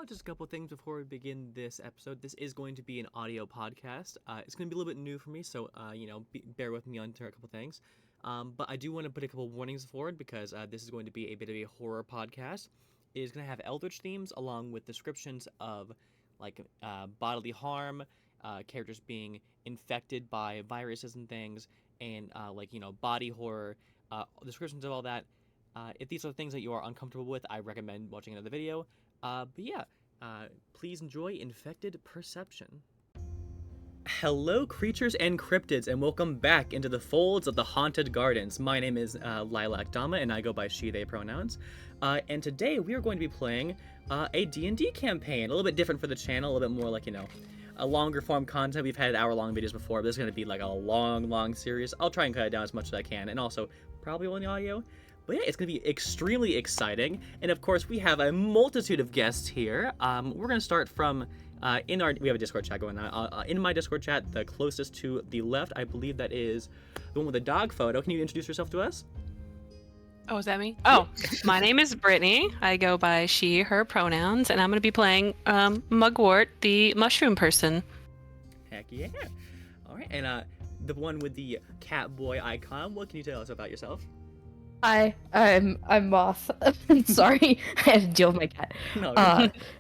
just a couple things before we begin this episode. This is going to be an audio podcast. It's going to be a little bit new for me, so, bear with me on a couple things. But I do want to put a couple warnings forward because this is going to be a bit of a horror podcast. It is going to have eldritch themes along with descriptions of, bodily harm, characters being infected by viruses and things, and, body horror, descriptions of all that. If these are things that you are uncomfortable with, I recommend watching another video. Please enjoy Infected Perception. Hello, creatures and cryptids, and welcome back into the folds of the Haunted Gardens. My name is Lilac Dama, and I go by she/they pronouns. And today we are going to be playing a D&D campaign, a little bit different for the channel, a little bit more a longer form content. We've had hour-long videos before, but this is going to be like a long series. I'll try and cut it down as much as I can, and also probably only audio. But yeah, it's going to be extremely exciting, and of course we have a multitude of guests here. We're going to start from, we have a Discord chat going on. In my Discord chat, the closest to the left, I believe that is the one with the dog photo. Can you introduce yourself to us? Oh, is that me? Oh, my name is Brittany. I go by she, her pronouns, and I'm going to be playing Mugwort, the mushroom person. Heck yeah. All right, and the one with the cat boy icon, what can you tell us about yourself? Hi, I'm Moth. Sorry, I had to deal with my cat. No,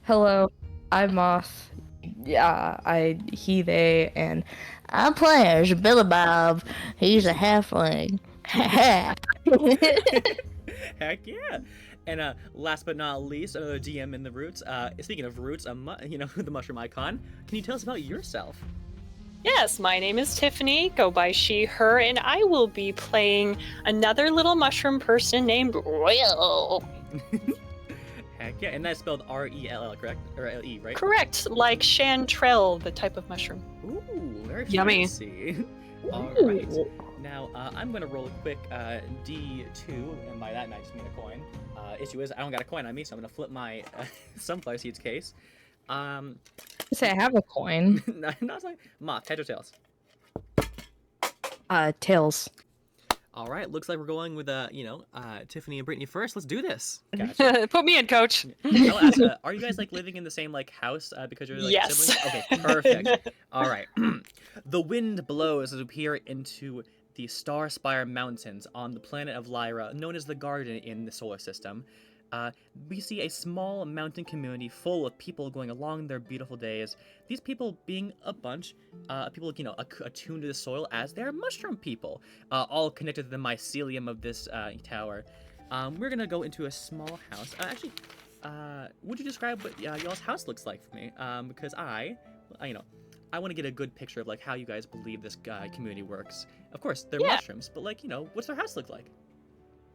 hello, I'm Moth. Yeah, he, they, and I'm playing as Billy Bob. He's a halfling. Heck yeah. And last but not least, another DM in the Roots. Speaking of Roots, the mushroom icon. Can you tell us about yourself? Yes, my name is Tiffany, go by she, her, and I will be playing another little mushroom person named Royal. Heck yeah, and that's spelled R-E-L-L, correct? Or L-E, right? Correct, like chanterelle, the type of mushroom. Ooh, very Yummy. fancy. Alright, now I'm going to roll a quick D2, and by that I just mean a coin. Issue is, I don't got a coin on me, so I'm going to flip my Sunflower Seeds case. Say I have a coin. Not like Moth, heads or tails? Tails. All right, looks like we're going with Tiffany and Brittany first. Let's do this. Gotcha. Put me in, coach. I'll ask, are you guys living in the same house because you're Yes. siblings? Okay, perfect. All right. The wind blows as we peer into the Star Spire Mountains on the planet of Lyra, known as the Garden in the solar system. We see a small mountain community full of people going along their beautiful days. These people being a bunch, people, attuned to the soil as they are mushroom people, all connected to the mycelium of this tower. We're gonna go into a small house. Would you describe what y'all's house looks like for me? Because I want to get a good picture of how you guys believe this community works. Of course, they're mushrooms, but what's their house look like?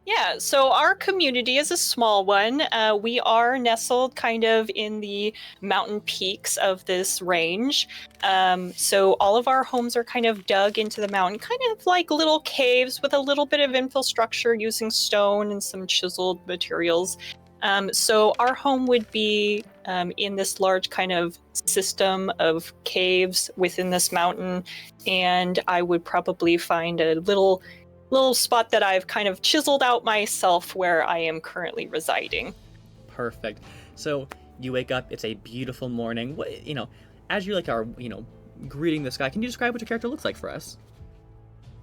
Yeah, so our community is a small one. We are nestled kind of in the mountain peaks of this range. So all of our homes are kind of dug into the mountain, kind of like little caves with a little bit of infrastructure using stone and some chiseled materials. So our home would be in this large kind of system of caves within this mountain, and I would probably find a little spot that I've kind of chiseled out myself where I am currently residing. Perfect. So you wake up, it's a beautiful morning. As you are greeting the sky, can you describe what your character looks like for us?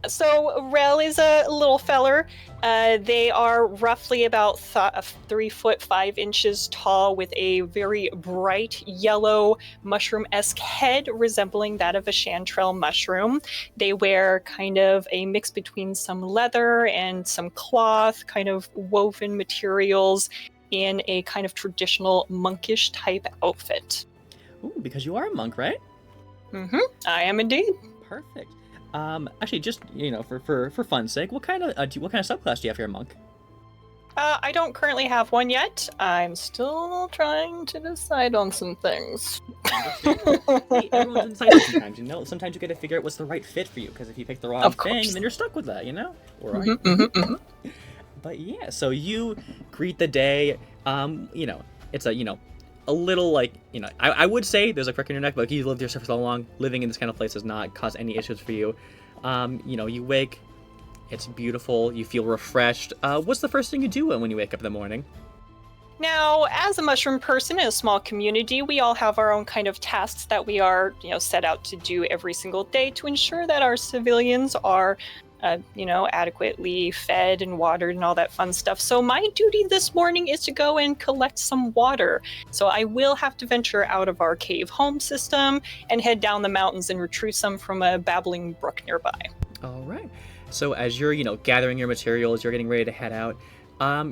So Rel is a little feller. They are roughly about 3 foot 5 inches tall, with a very bright yellow mushroom-esque head resembling that of a chanterelle mushroom. They wear kind of a mix between some leather and some cloth, kind of woven materials, in a kind of traditional monkish type outfit. Ooh, because you are a monk, right? Mm-hmm. I am indeed. Perfect. Actually, just for fun's sake, what kind of subclass do you have here, monk? I don't currently have one yet. I'm still trying to decide on some things. Hey, everyone's inside sometimes, Sometimes you got to figure out what's the right fit for you, because if you pick the wrong thing, then you're stuck with that, Or But yeah, so you greet the day. It's a little I would say there's a crick in your neck, but you lived here for so long, living in this kind of place does not cause any issues for you. You wake, it's beautiful, you feel refreshed. What's the first thing you do when you wake up in the morning? Now, as a mushroom person in a small community, we all have our own kind of tasks that we are, set out to do every single day to ensure that our civilians are, adequately fed and watered and all that fun stuff. So my duty this morning is to go and collect some water. So I will have to venture out of our cave home system and head down the mountains and retrieve some from a babbling brook nearby. All right. So as you're, gathering your materials, you're getting ready to head out.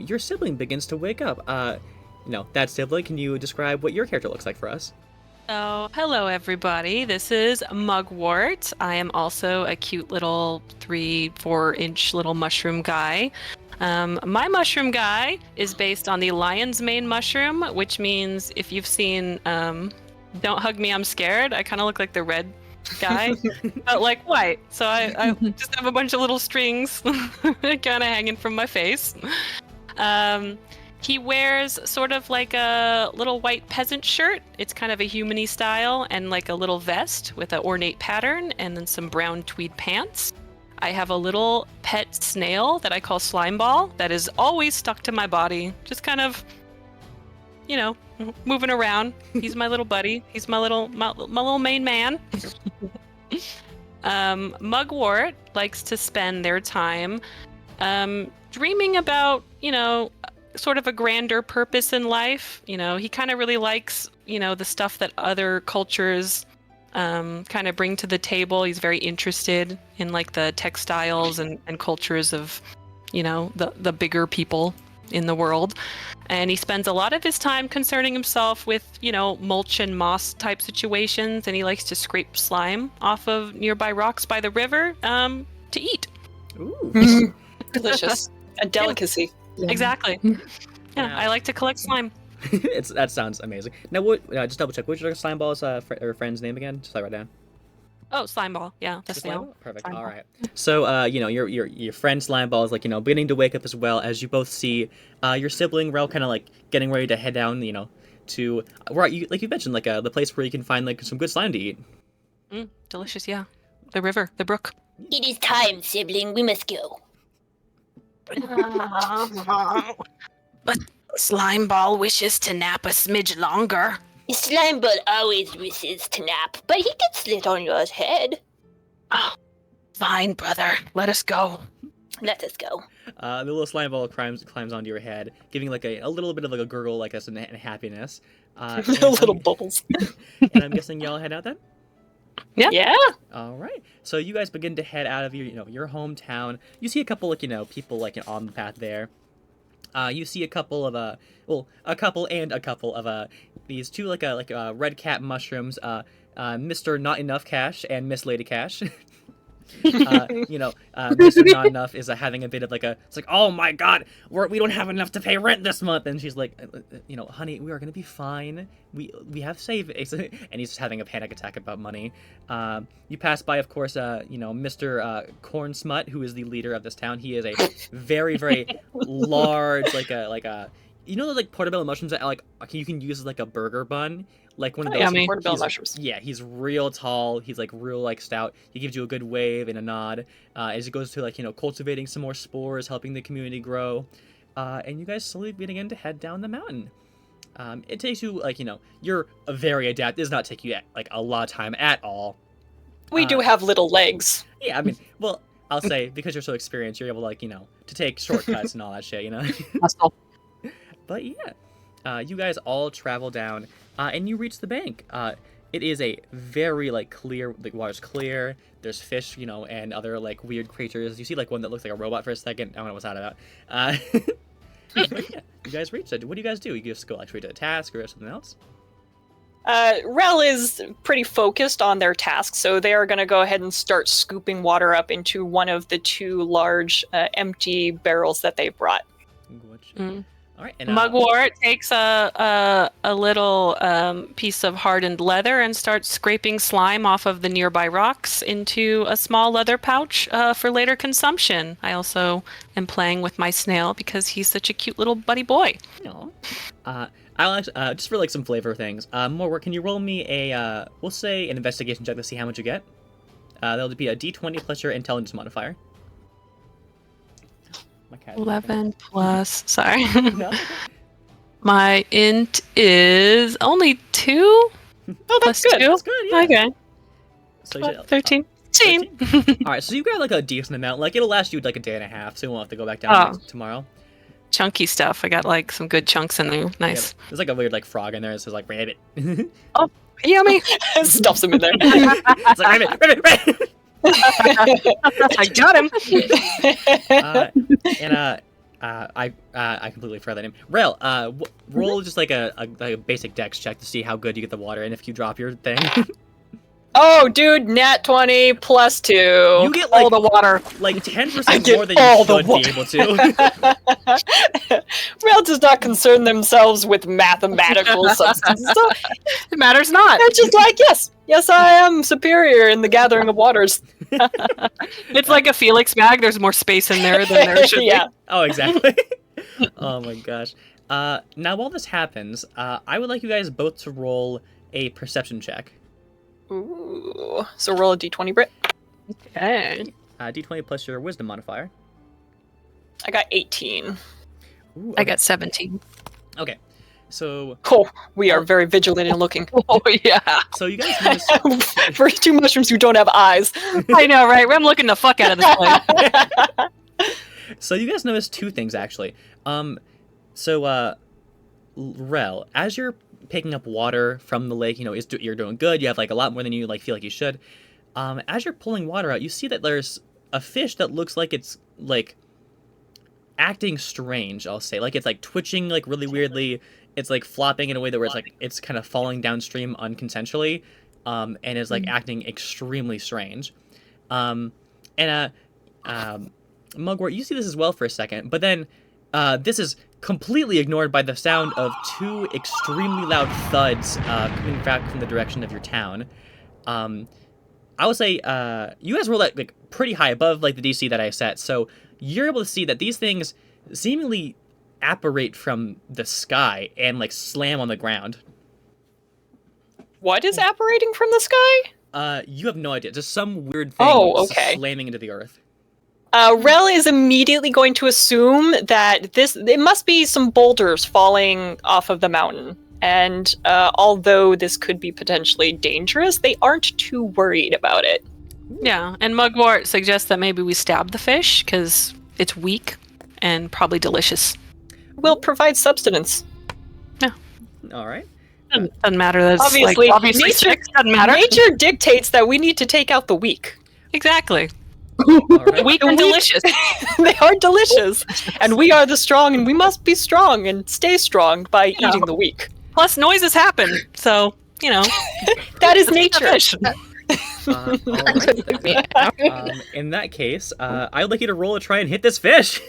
Your sibling begins to wake up. That sibling, can you describe what your character looks like for us? So, hello everybody. This is Mugwort. I am also a cute little 3-4 inch little mushroom guy. My mushroom guy is based on the lion's mane mushroom, which means if you've seen Don't Hug Me, I'm Scared, I kind of look like the red guy, but like white. So I just have a bunch of little strings kind of hanging from my face. He wears sort of like a little white peasant shirt. It's kind of a human-y style, and like a little vest with an ornate pattern, and then some brown tweed pants. I have a little pet snail that I call Slimeball that is always stuck to my body, just kind of, moving around. He's my little buddy. He's my little main man. Mugwort likes to spend their time dreaming about, sort of a grander purpose in life. He kind of really likes, the stuff that other cultures kind of bring to the table. He's very interested in like the textiles and cultures of, the bigger people in the world. And he spends a lot of his time concerning himself with, mulch and moss type situations. And he likes to scrape slime off of nearby rocks by the river to eat. Ooh. Delicious. A delicacy. Yeah. Exactly. Yeah, I like to collect slime. That sounds amazing. Now, what? Just double check. What's your Slimeball's friend's name again? Just write down. Oh, Slimeball. Yeah, that's Slimeball? Perfect. Slimeball. All right. So, your friend Slimeball is like, beginning to wake up as well as you both see your sibling Rel kind of like getting ready to head down, to where you like you mentioned like the place where you can find like some good slime to eat. Delicious. Yeah, the river, the brook. It is time, sibling. We must go. But Slimeball wishes to nap a smidge longer. Slimeball always wishes to nap, but he can sit on your head. Oh, fine, brother. Let us go. Let us go. The little Slimeball climbs onto your head, giving like a little bit of like a gurgle, like us in happiness. Little bubbles. And I'm guessing y'all head out then. Yeah. All right. So you guys begin to head out of your hometown. You see a couple like people like on the path there. You see a couple of these two like red cat mushrooms. Mr. Not Enough Cash and Miss Lady Cash. Mr. Not Enough is having a bit of it's like, oh my god, we don't have enough to pay rent this month, and she's like, honey, we are gonna be fine. We have savings, and he's just having a panic attack about money. You pass by, of course, Mr. Corn Smut, who is the leader of this town. He is a very, very large, like portobello mushrooms that you can use as like a burger bun. Like one of those portobello mushrooms. Yeah, he's real tall. He's like real stout. He gives you a good wave and a nod as he goes to cultivating some more spores, helping the community grow. And you guys slowly begin to head down the mountain. It takes you you're very adept. It does not take you a lot of time at all. We do have little legs. Yeah, I mean, well, I'll say because you're so experienced, you're able to take shortcuts and all that shit. But yeah, you guys all travel down. And you reach the bank. It is a very clear. The water's clear. There's fish, and other weird creatures. You see one that looks like a robot for a second. I don't know what's out of that. But yeah, you guys reach it. What do you guys do? You just go straight to the task or something else? Rel is pretty focused on their task, so they are going to go ahead and start scooping water up into one of the two large empty barrels that they brought. Gotcha. All right, and, Mugwort takes a little piece of hardened leather and starts scraping slime off of the nearby rocks into a small leather pouch for later consumption. I also am playing with my snail because he's such a cute little buddy boy. I'll actually, just for some flavor things. More, can you roll me we'll say an investigation check to see how much you get? That'll be a D20 plus your intelligence modifier. My cat 11 plus, sorry. No? My int is only 2. Oh, that's Plus good. 2. That's good, yeah. Okay. So you said- 13. 13. All right, so you got like a decent amount. Like it'll last you like a day and a half, so you won't have to go back down tomorrow. Chunky stuff. I got like some good chunks in there. Nice. Yeah, there's like a weird like frog in there that says like rabbit. Yummy. Stuffs him in there. It's like rabbit. I got him. I completely forgot that name. Rel, roll just like a basic dex check to see how good you get the water, and if you drop your thing, Oh, dude, nat 20 plus 2. you get All like the water. like I 10% get more than all you the should water. be able to. Rail does not concern themselves with mathematical substances. So It matters not. they're just like, yes, I am superior in the gathering of waters. It's like a Felix bag. There's more space in there than there should Yeah. Oh, exactly. Oh my gosh. Now while this happens, I would like you guys both to roll a perception check. Ooh. So roll a d20, Brit. Okay. D20 plus your wisdom modifier. I got 18. Ooh, I okay. got 17. Okay. So Oh, we are very vigilant in looking. Oh, yeah. you guys notice. For 2 mushrooms who don't have eyes. I know, right? I'm looking the fuck out of this place. So you guys notice 2 things actually. Rel, as you're picking up water from the lake, you're doing good. You have like a lot more than you like feel like you should. As you're pulling water out, you see that there's a fish that looks like it's like acting strange. I'll say like it's like twitching like really weirdly. It's like flopping in a way that where it's kind of falling downstream unconsensually, and is like acting extremely strange. Mugwort, you see this as well for a second, but then this is completely ignored by the sound of 2 extremely loud thuds coming back from the direction of your town. I would say you guys rolled that like pretty high above like the DC that I set, so you're able to see that these things seemingly apparate from the sky and like slam on the ground. What is apparating from the sky? You have no idea. Just some weird thing okay. slamming into the earth. Rel is immediately going to assume that it must be some boulders falling off of the mountain. And although this could be potentially dangerous, they aren't too worried about it. Yeah, and Mugwort suggests that maybe we stab the fish because it's weak and probably delicious. Will provide substance. All right. Doesn't matter that it's Obviously, obviously nature- six, doesn't matter. Nature dictates that we need to take out the weak. Exactly. All right. Weak and delicious. They are delicious. And we are the strong, and we must be strong and stay strong by eating the weak. Plus, noises happen, so That is let's eat the nature. fish. All right. In that case, I would like you to roll to try and hit this fish.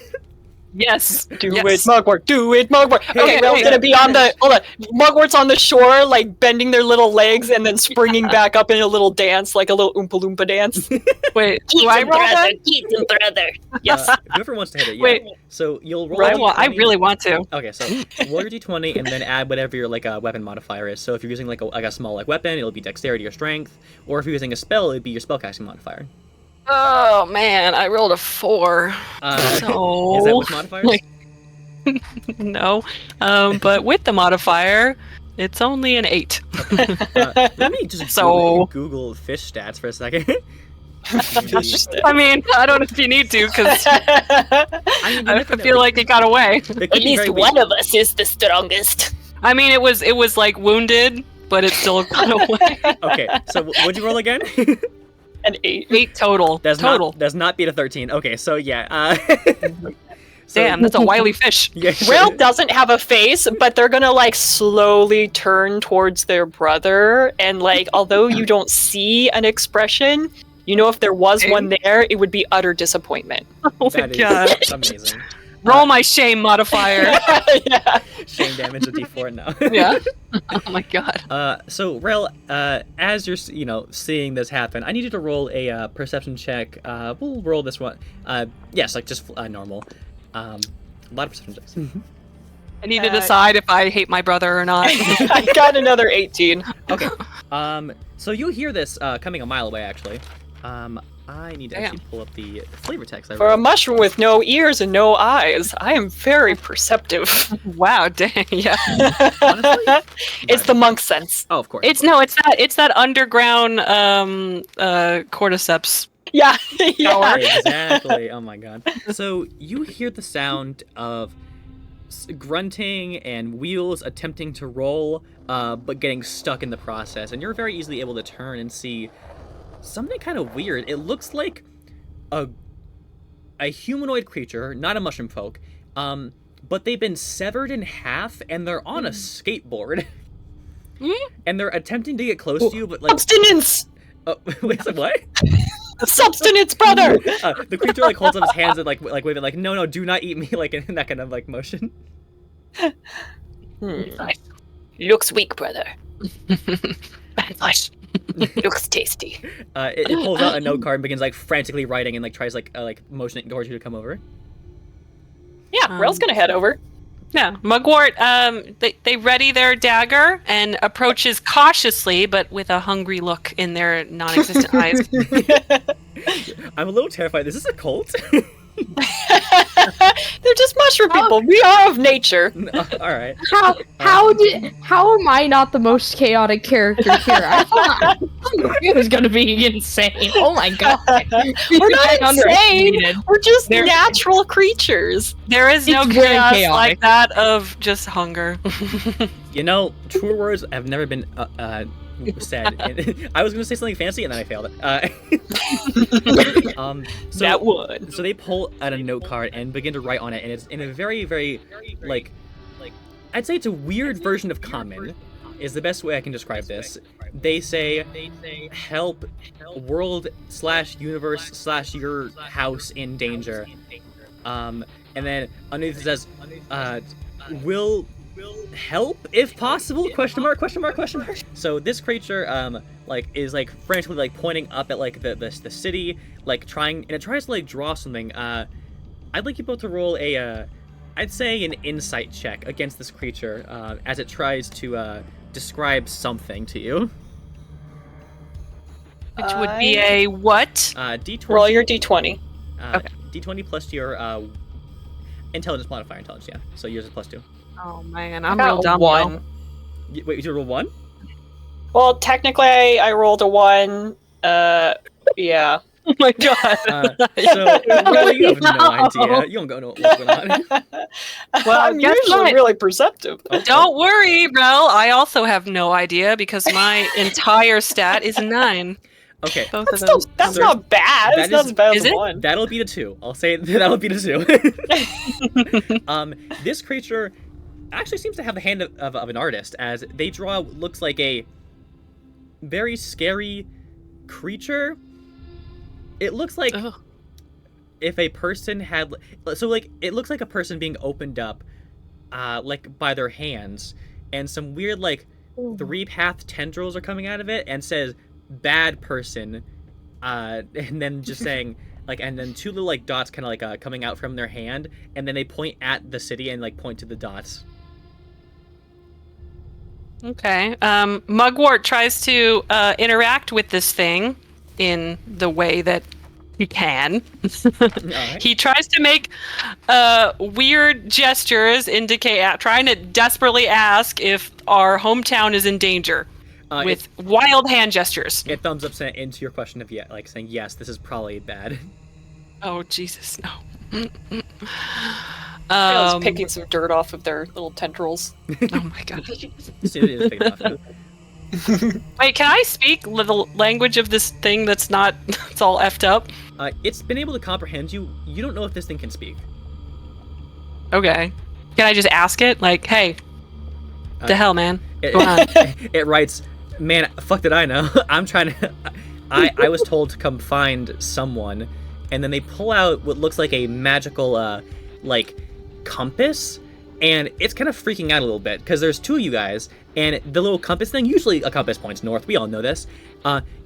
Yes. Do yes. it, Mugwort. Do it, Mugwort. Okay, Rel's gonna be on the. Hold on. Mugwort's on the shore, like bending their little legs and then springing back up in a little dance, like a little Oompa Loompa dance. Wait, Keep do I him, roll brother. that? Keep him, brother. Yes. Whoever wants to hit it. Yeah. Wait. So you'll roll. I D20. really want to. Okay, so roll your d20 and then add whatever your like weapon modifier is. So if you're using like a small like weapon, it'll be dexterity or strength. Or if you're using a spell, it'd be your spellcasting modifier. Oh man, I rolled a 4. So Is that with modifiers? no, but with the modifier, it's only an 8. Let me just Google fish stats for a second. I mean, I don't know if you need to, because I feel like it got away. At least one of us is the strongest. I mean, it was like wounded, but it still got away. Okay, so what'd you roll again? An 8. 8 total. Does total. not beat a 13. Okay, so yeah. Damn, that's a wily fish. Yeah, Rail doesn't have a face, but they're gonna like slowly turn towards their brother, and like although you don't see an expression, if there was one there, it would be utter disappointment. Oh my god. That's amazing. Roll my shame modifier. Yeah. Shame damage of d4 now. Yeah. Oh my god. So Rel, as you're seeing this happen, I need you to roll a perception check. We'll roll this one. Yes, like just normal. A lot of perception checks. I need to decide if I hate my brother or not. I got another 18. Okay. So you hear this coming a mile away, actually. I need to Damn. actually pull up the flavor text. For a mushroom with no ears and no eyes, I am very perceptive. Wow, dang, yeah. Honestly? It's the monk sense. Oh, of course. It's that underground cordyceps. Yeah, yeah. Exactly. Oh my god. So you hear the sound of grunting and wheels attempting to roll, but getting stuck in the process, and you're very easily able to turn and see something kind of weird. It looks like a humanoid creature, not a mushroom folk, but they've been severed in half and they're on a skateboard. And they're attempting to get close to you, but like Abstinence! oh, wait, so what? Substance, brother! The creature like holds up his hands and like waving like no, do not eat me, like in that kind of like motion. Looks weak, brother. Bad flesh. Looks tasty. It pulls out a note card and begins like frantically writing and like tries like motioning towards you to come over. Yeah, Rel's gonna head over. Yeah, Mugwort, they ready their dagger and approaches cautiously, but with a hungry look in their non-existent eyes. I'm a little terrified. Is this a cult? They're just mushroom people. We are of nature. All right. How am I not the most chaotic character here? I thought it was gonna be insane. Oh my god. We're not insane. We're just They're- natural creatures. There is no It's very chaos chaotic. like that of just hunger. You know, truer words have never been said. I was gonna say something fancy and then I failed it. So That would. So they pull out a note card and begin to write on it, and it's in a very, very, like, I'd say it's a weird version of common, is the best way I can describe this. They say, help world/universe/ your house in danger. And then underneath it says, will help if possible? Question mark, question mark, question mark. So this creature, like, is like frantically like pointing up at like the city, like trying, and it tries to like draw something. I'd like you both to roll a, I'd say an insight check against this creature, as it tries to describe something to you. Which would be a what? D20. Roll your d20. Okay. D20 plus your intelligence modifier. Intelligence, yeah. So yours is +2. Oh man, I'm Got real dumb. one. Wait, you roll 1? Well, technically, I rolled a 1. Yeah. Oh my god. So well, you have no idea. You don't know what's going on. Well, I'm guess usually what? really perceptive. Don't worry, Rel. I also have no idea because my entire stat is 9. Okay. Both That's, of those. that's So not bad. that It's not is- as bad is as it? 1. That'll be the 2. I'll say that'll be the 2. This creature actually seems to have the hand of an artist, as they draw what looks like a very scary creature. It looks like Ugh. if a person had, so like it looks like a person being opened up, like by their hands, and some weird like 3-path tendrils are coming out of it, and says "bad person," and then just saying like, and then 2 little like dots kind of like coming out from their hand, and then they point at the city and like point to the dots. Okay. Mugwort tries to interact with this thing in the way that he can. Alright. He tries to make weird gestures, trying to desperately ask if our hometown is in danger with wild hand gestures. It thumbs up into your question of like saying yes, this is probably bad. Oh Jesus, no. I was picking some dirt off of their little tendrils. Oh my god. It is big enough. Wait, can I speak the language of this thing that's not, it's all effed up? It's been able to comprehend you. You don't know if this thing can speak. Okay. Can I just ask it? Like, hey, Uh, the hell, man? It, Go on. it writes, man, fuck did I know? I'm trying to... I was told to come find someone, and then they pull out what looks like a magical, like, compass, and it's kind of freaking out a little bit, because there's 2 of you guys, and the little compass thing, usually a compass points north, we all know this,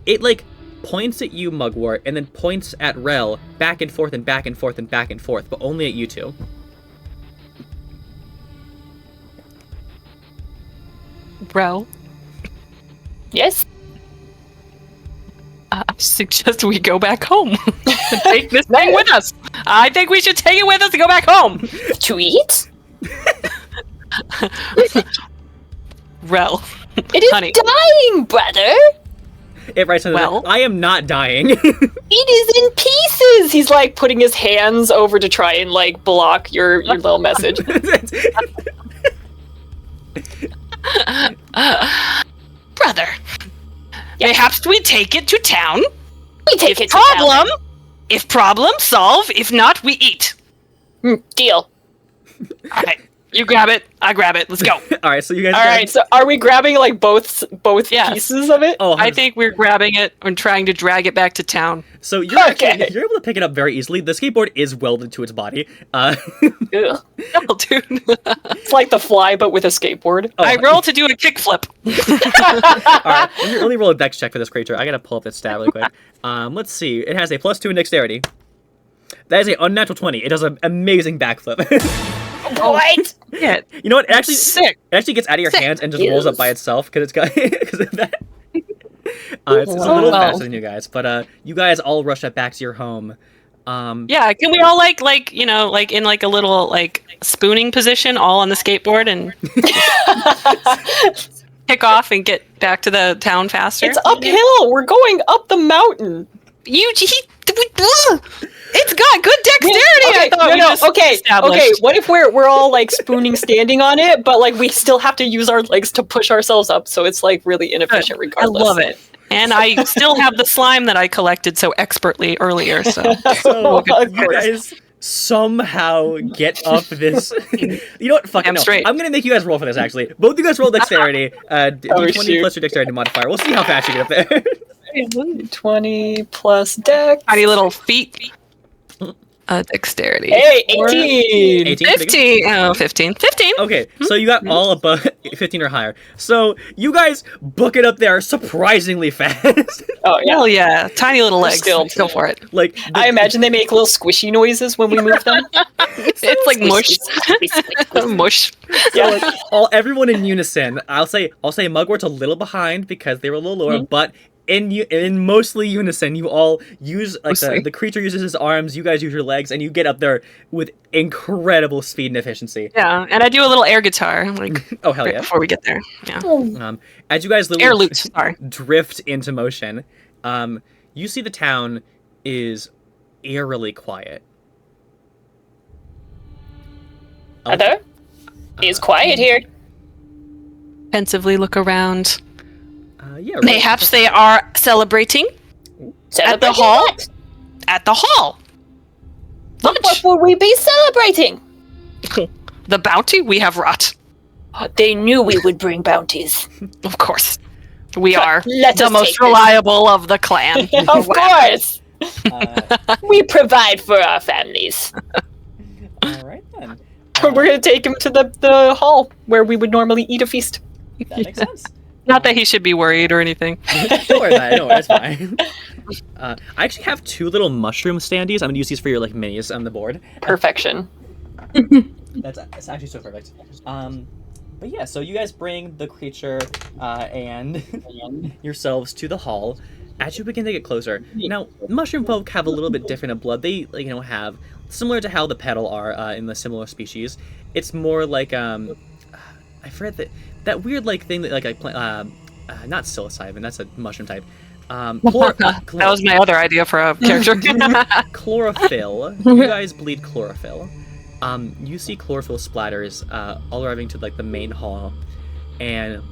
it, like, points at you, Mugwort, and then points at Rel, back and forth and back and forth and back and forth, but only at you 2. Bro. Yes? I'm suggest we go back home. Take this thing with us. I think we should take it with us and go back home. To eat? Rel. It is Honey. dying, brother. It writes on Well. I am not dying. It is in pieces. He's like putting his hands over to try and like block your little message. Brother. Perhaps we take it to town. We take If it to town. problem, if problem, solve. If not, we eat. Deal. All right. You grab it. I grab it. Let's go. All right, so you guys. All right, so are we grabbing like both Yes. pieces of it? Oh, I think we're grabbing it and trying to drag it back to town. so you're Okay. you're able to pick it up very easily. The skateboard is welded to its body. Ugh. Oh, dude. It's like the fly, but with a skateboard. Oh, I roll to do a kickflip. All right, let me roll a dex check for this creature. I gotta pull up this stat really quick. Let's see. It has a +2 in dexterity. That is a unnatural 20. It does an amazing backflip. What? Yeah. You know what? It actually gets out of your Sick. hands and just rolls up by itself because it's got because of that. It's a little Wow. faster than you guys, but you guys all rush up back to your home. Yeah, can we all like you know, like in like a little like spooning position, all on the skateboard and kick off and get back to the town faster? It's uphill. We're going up the mountain. It's got good dexterity. Okay, I thought we just okay. established. What if we're all like spooning, standing on it, but like we still have to use our legs to push ourselves up, so it's like really inefficient I regardless. love it. And I still have the slime that I collected so expertly earlier. So So Of you course. guys somehow get up this. You know what? Fuck it. I'm No. straight. I'm gonna make you guys roll for this. Actually, both of you guys roll dexterity. D20 shoot. plus your dexterity modifier. We'll see how fast you get up there. 20 plus dex. tiny little feet. Dexterity. Hey, 18. 18. pretty good. 15. Oh, 15. 15. Okay, so you got all above 15 or higher. So you guys book it up there surprisingly fast. Oh yeah. Hell yeah. Tiny little legs. Still- Go for it. Like I imagine they make little squishy noises when we move them. It's like mush. Mush. So like everyone in unison. I'll say Mugwort's a little behind because they were a little lower, but in mostly unison, you all use like Mostly. the creature uses his arms, you guys use your legs, and you get up there with incredible speed and efficiency. Yeah, and I do a little air guitar like Oh hell right yeah! before we get there. Yeah. As you guys Air literally lute. Sorry. drift into motion, you see the town is eerily quiet. Heather? It's quiet here. Pensively look around. Yeah. right. Mayhaps they are celebrating Celebrating hall? what? at the hall. What Lunch. would we be celebrating? The bounty we have wrought. They knew we would bring bounties. Of course. We are Let the us most take this. reliable of the clan. Of course. Uh, We provide for our families. all right then. We're gonna take him to the hall where we would normally eat a feast. That makes sense. Not that he should be worried or anything. Don't worry about it. No, it's fine. I actually have 2 little mushroom standees. I'm gonna use these for your like minis on the board. Perfection. That's actually so perfect. But yeah, so you guys bring the creature and yourselves to the hall. As you begin to get closer, now mushroom folk have a little bit different of blood. They have similar to how the petal are in the similar species. It's more like I forget that weird like thing that like I plant. Not psilocybin. That's a mushroom type. That was my other idea for a character. Chlorophyll. You guys bleed chlorophyll. You see chlorophyll splatters all arriving to like the main hall, and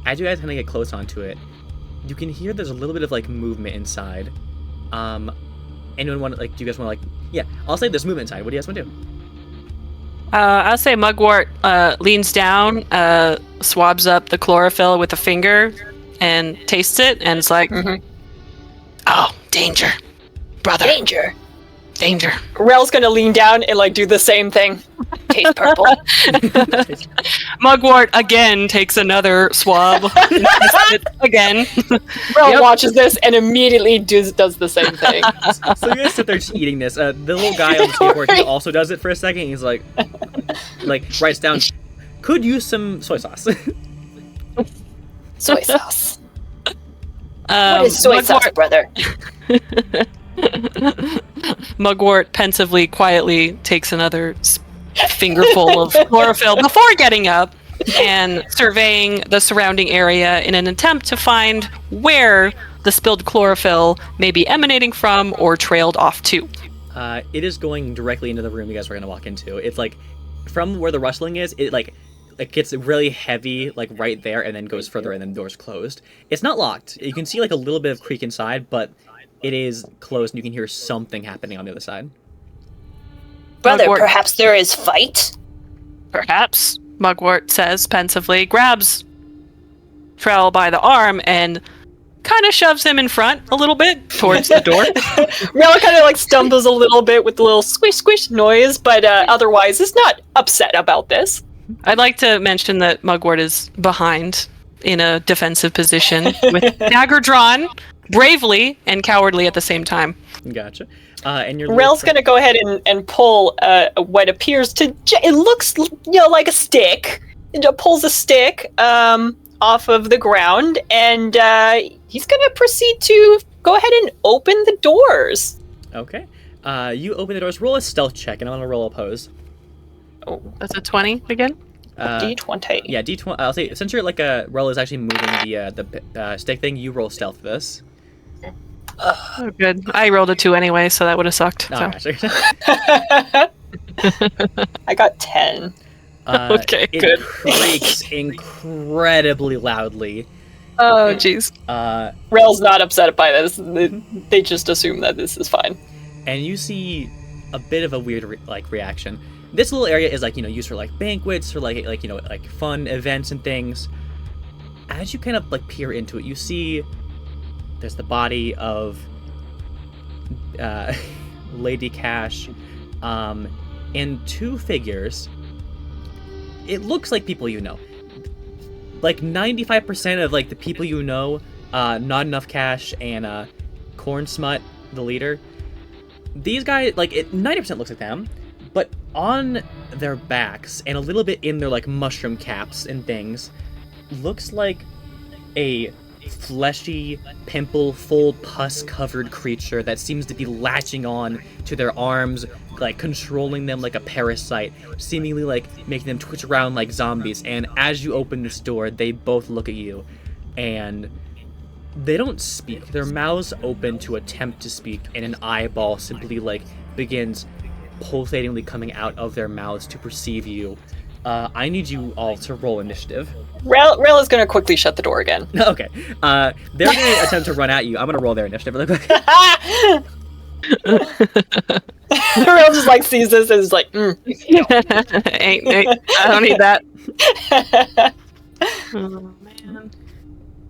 as you guys kind of get close onto it, you can hear there's a little bit of like movement inside. Anyone want like? Do you guys want to like? Yeah, I'll say there's movement inside. What do you guys want to do? I'll say Mugwort leans down, swabs up the chlorophyll with a finger, and tastes it, and it's like, oh, danger, brother, Danger. danger. Rel's gonna lean down and like do the same thing. Taste purple. Mugwort again takes another swab, and tastes it again. Rel Yep. watches this and immediately does the same thing. So you guys sit there just eating this. The little guy on the skateboard he also does it for a second. He's like writes down, could use some soy sauce. Soy sauce. What is soy sauce, brother? Mugwort pensively, quietly takes another fingerful of chlorophyll before getting up and surveying the surrounding area in an attempt to find where the spilled chlorophyll may be emanating from or trailed off to. It is going directly into the room you guys were gonna walk into. It's like, from where the rustling is, it gets really heavy, like right there, and then goes further, and then the door's closed. It's not locked. You can see like a little bit of creak inside, but it is closed, and you can hear something happening on the other side. Brother, Mugwort. perhaps there is fight? Perhaps, Mugwort says pensively, grabs Trell by the arm and kind of shoves him in front a little bit towards the door. Rel kind of like stumbles a little bit with the little squish squish noise, but otherwise is not upset about this. I'd like to mention that Mugwort is behind in a defensive position with dagger drawn, bravely and cowardly at the same time. Gotcha. And your Rel's gonna go ahead and pull what appears to it looks like a stick. It pulls a stick off of the ground, and he's gonna proceed to go ahead and open the doors. Okay. You open the doors. Roll a stealth check, and I'm gonna roll oppose. Oh, That's a 20 again? D20. Yeah, D20. I'll say since you're like Rel is actually moving the stick thing, you roll stealth for this. Oh, good. I rolled a 2 anyway, so that would have sucked. Oh, So. gosh. I got 10. Okay, it good. creaks incredibly loudly. Oh, jeez. Rel's not upset by this. They just assume that this is fine. And you see a bit of a weird reaction. This little area is used for like banquets or like fun events and things. As you kind of peer into it, you see there's the body of Lady Cash, and two figures. It looks like people you know. Like 95% of the people you know, Not Enough Cash and Corn Smut, the leader. These guys, 90% looks like them, but on their backs and a little bit in their mushroom caps and things, looks like a fleshy, pimple-full, pus-covered creature that seems to be latching on to their arms, controlling them like a parasite, seemingly making them twitch around like zombies. And as you open this door, they both look at you, and they don't speak. Their mouths open to attempt to speak, and an eyeball simply begins pulsatingly coming out of their mouths to perceive you. I need you all to roll initiative. Rel is gonna quickly shut the door again. Okay. They're gonna attempt to run at you. I'm gonna roll their initiative really quick. Rel just sees this and is like, ain't, I don't need that. Oh, man.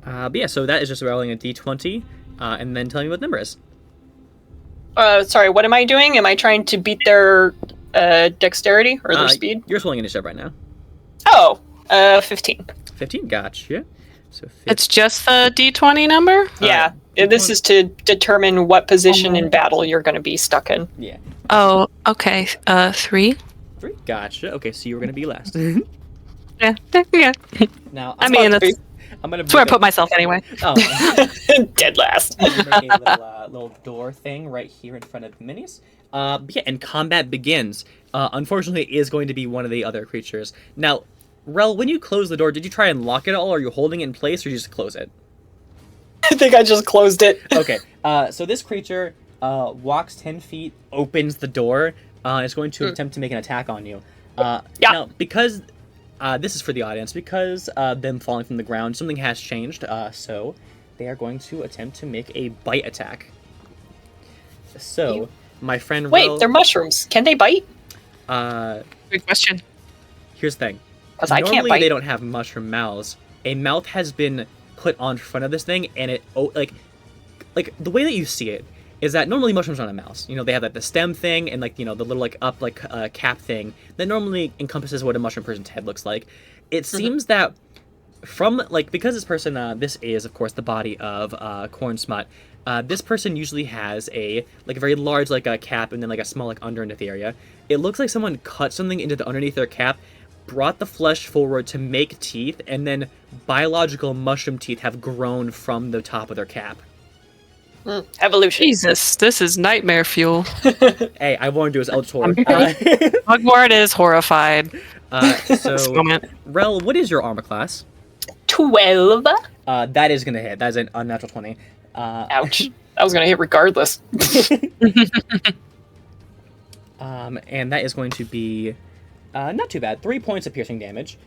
But yeah, so that is just rolling a d20, and then telling me what the number is. sorry, what am I doing? Am I trying to beat their dexterity or their speed? You're just rolling initiative right now. Oh, 15. 15, gotcha. So It's just the D20 number? Yeah, this is to determine what position in battle you're going to be stuck in. Yeah. Oh, okay. 3? 3, gotcha. Okay, so you were gonna be last. Yeah. Yeah. Now, I mean, that's I'm gonna where I put myself anyway. Oh, Dead last. I'm gonna make a little door thing right here in front of the minis. Yeah, and combat begins. Unfortunately, it is going to be one of the other creatures. Now, Rel, when you close the door, did you try and lock it all, or are you holding it in place, or you just close it? I think I just closed it. Okay, so this creature walks 10 feet, opens the door, is going to attempt to make an attack on you. Yeah. Now, because this is for the audience, because them falling from the ground, something has changed, so they are going to attempt to make a bite attack. So, my friend Wait, Rel, they're mushrooms. Can they bite? Good question. here's the thing. Because I can't Normally, bite. they don't have mushroom mouths. A mouth has been put on front of this thing, and it the way that you see it is that normally mushrooms don't have mouths. You know, they have the stem thing and the little up cap thing that normally encompasses what a mushroom person's head looks like. It seems that from because this person this is of course the body of Corn Smut. This person usually has a very large cap and then a small underneath area. It looks like someone cut something into the underneath their cap, brought the flesh forward to make teeth, and then biological mushroom teeth have grown from the top of their cap. Evolution. Jesus, this is nightmare fuel. Hey, I warned you, it was Eldritch Horror. Mugwort is horrified. This So, moment. Rel, what is your armor class? 12. That is gonna hit. That is an unnatural 20. Ouch. I was going to hit regardless. And that is going to be not too bad. 3 points of piercing damage.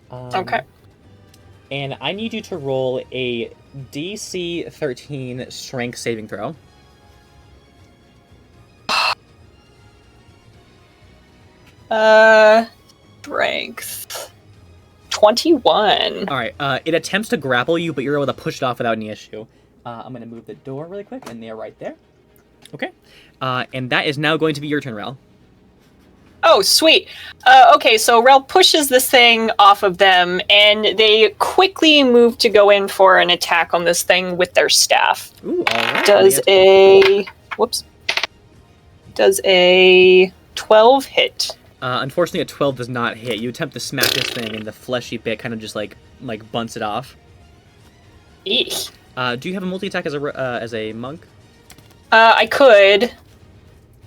Okay. And I need you to roll a DC 13 strength saving throw. Strength. 21. All right. It attempts to grapple you, but you're able to push it off without any issue. I'm going to move the door really quick, and they're right there. Okay. And that is now going to be your turn, Rel. Oh, sweet. Okay, so Rel pushes this thing off of them, and they quickly move to go in for an attack on this thing with their staff. Ooh, all right. Does a 12 hit? Unfortunately, a 12 does not hit. You attempt to smack this thing, and the fleshy bit kind of just like bunts it off. Eek. Do you have a multi-attack as a monk? I could.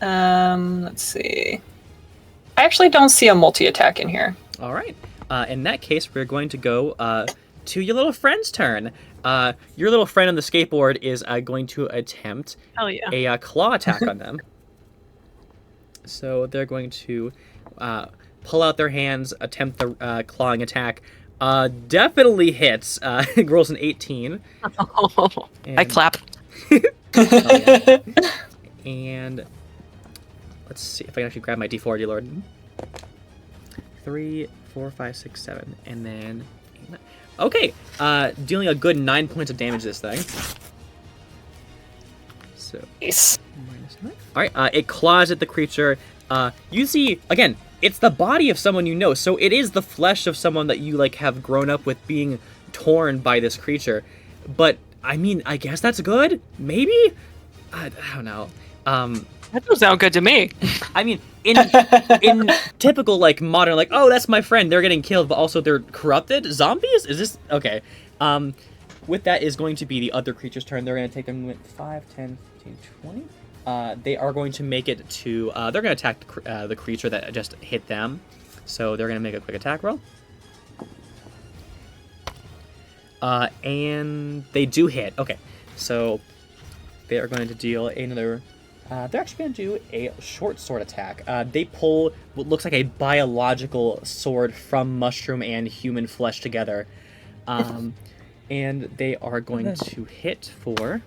Let's see. I actually don't see a multi-attack in here. All right. In that case, we're going to go to your little friend's turn. Your little friend on the skateboard is going to attempt Hell yeah. a claw attack on them. So they're going to pull out their hands, attempt the clawing attack. Definitely hits. It rolls an 18. I clap. Oh, yeah. And let's see if I can actually grab my D4, dear Lord. 3, 4, 5, 6, 7, and then... Okay, dealing a good 9 points of damage to this thing. So, Nice. Alright, it claws at the creature. You see, again, it's the body of someone you know, so it is the flesh of someone that you, like, have grown up with being torn by this creature. But, I mean, I guess that's good? Maybe? I don't know. That doesn't sound good to me. I mean, in typical, like, modern, like, oh, that's my friend, they're getting killed, but also they're corrupted? Zombies? Is this... Okay. With that is going to be the other creature's turn. They're going to take them with 5, 10, 15, 20. They are going to make it to... they're going to attack the creature that just hit them. So they're going to make a quick attack roll. And they do hit. Okay. So they are going to deal another... they're actually going to do a short sword attack. They pull what looks like a biological sword from mushroom and human flesh together. And they are going to hit for...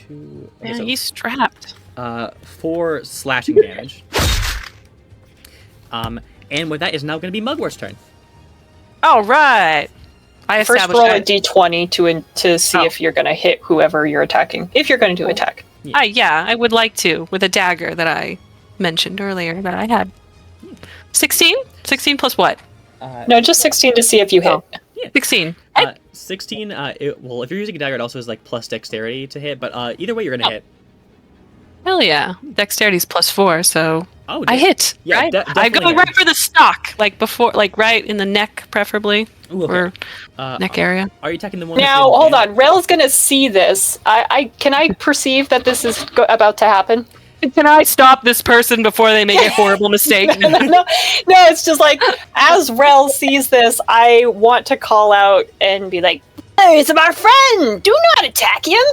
Man, he's strapped. 4 slashing damage. And with that is now going to be Mugwort's turn. All right. I First established roll a that. d20 to see if you're going to hit whoever you're attacking. If you're going to do attack. Yeah, I would like to with a dagger that I mentioned earlier that I had. 16? 16 plus what? No, just 16 to see if you hit. Oh. 16. 16, well, if you're using a dagger, it also is like plus dexterity to hit, but either way, you're going to hit. Hell yeah. Dexterity's +4, so Oh, I hit. Yeah, right? I definitely go hit. right for the stock, like before, like right in the neck, preferably, Ooh, okay. or neck area. Are you attacking the one? Now, hold on. Rel's going to see this. Can I perceive that this is about to happen? Can I stop this person before they make a horrible mistake? No, it's just like, as Rel sees this, I want to call out and be like, "Hey, it's my friend! Do not attack him!"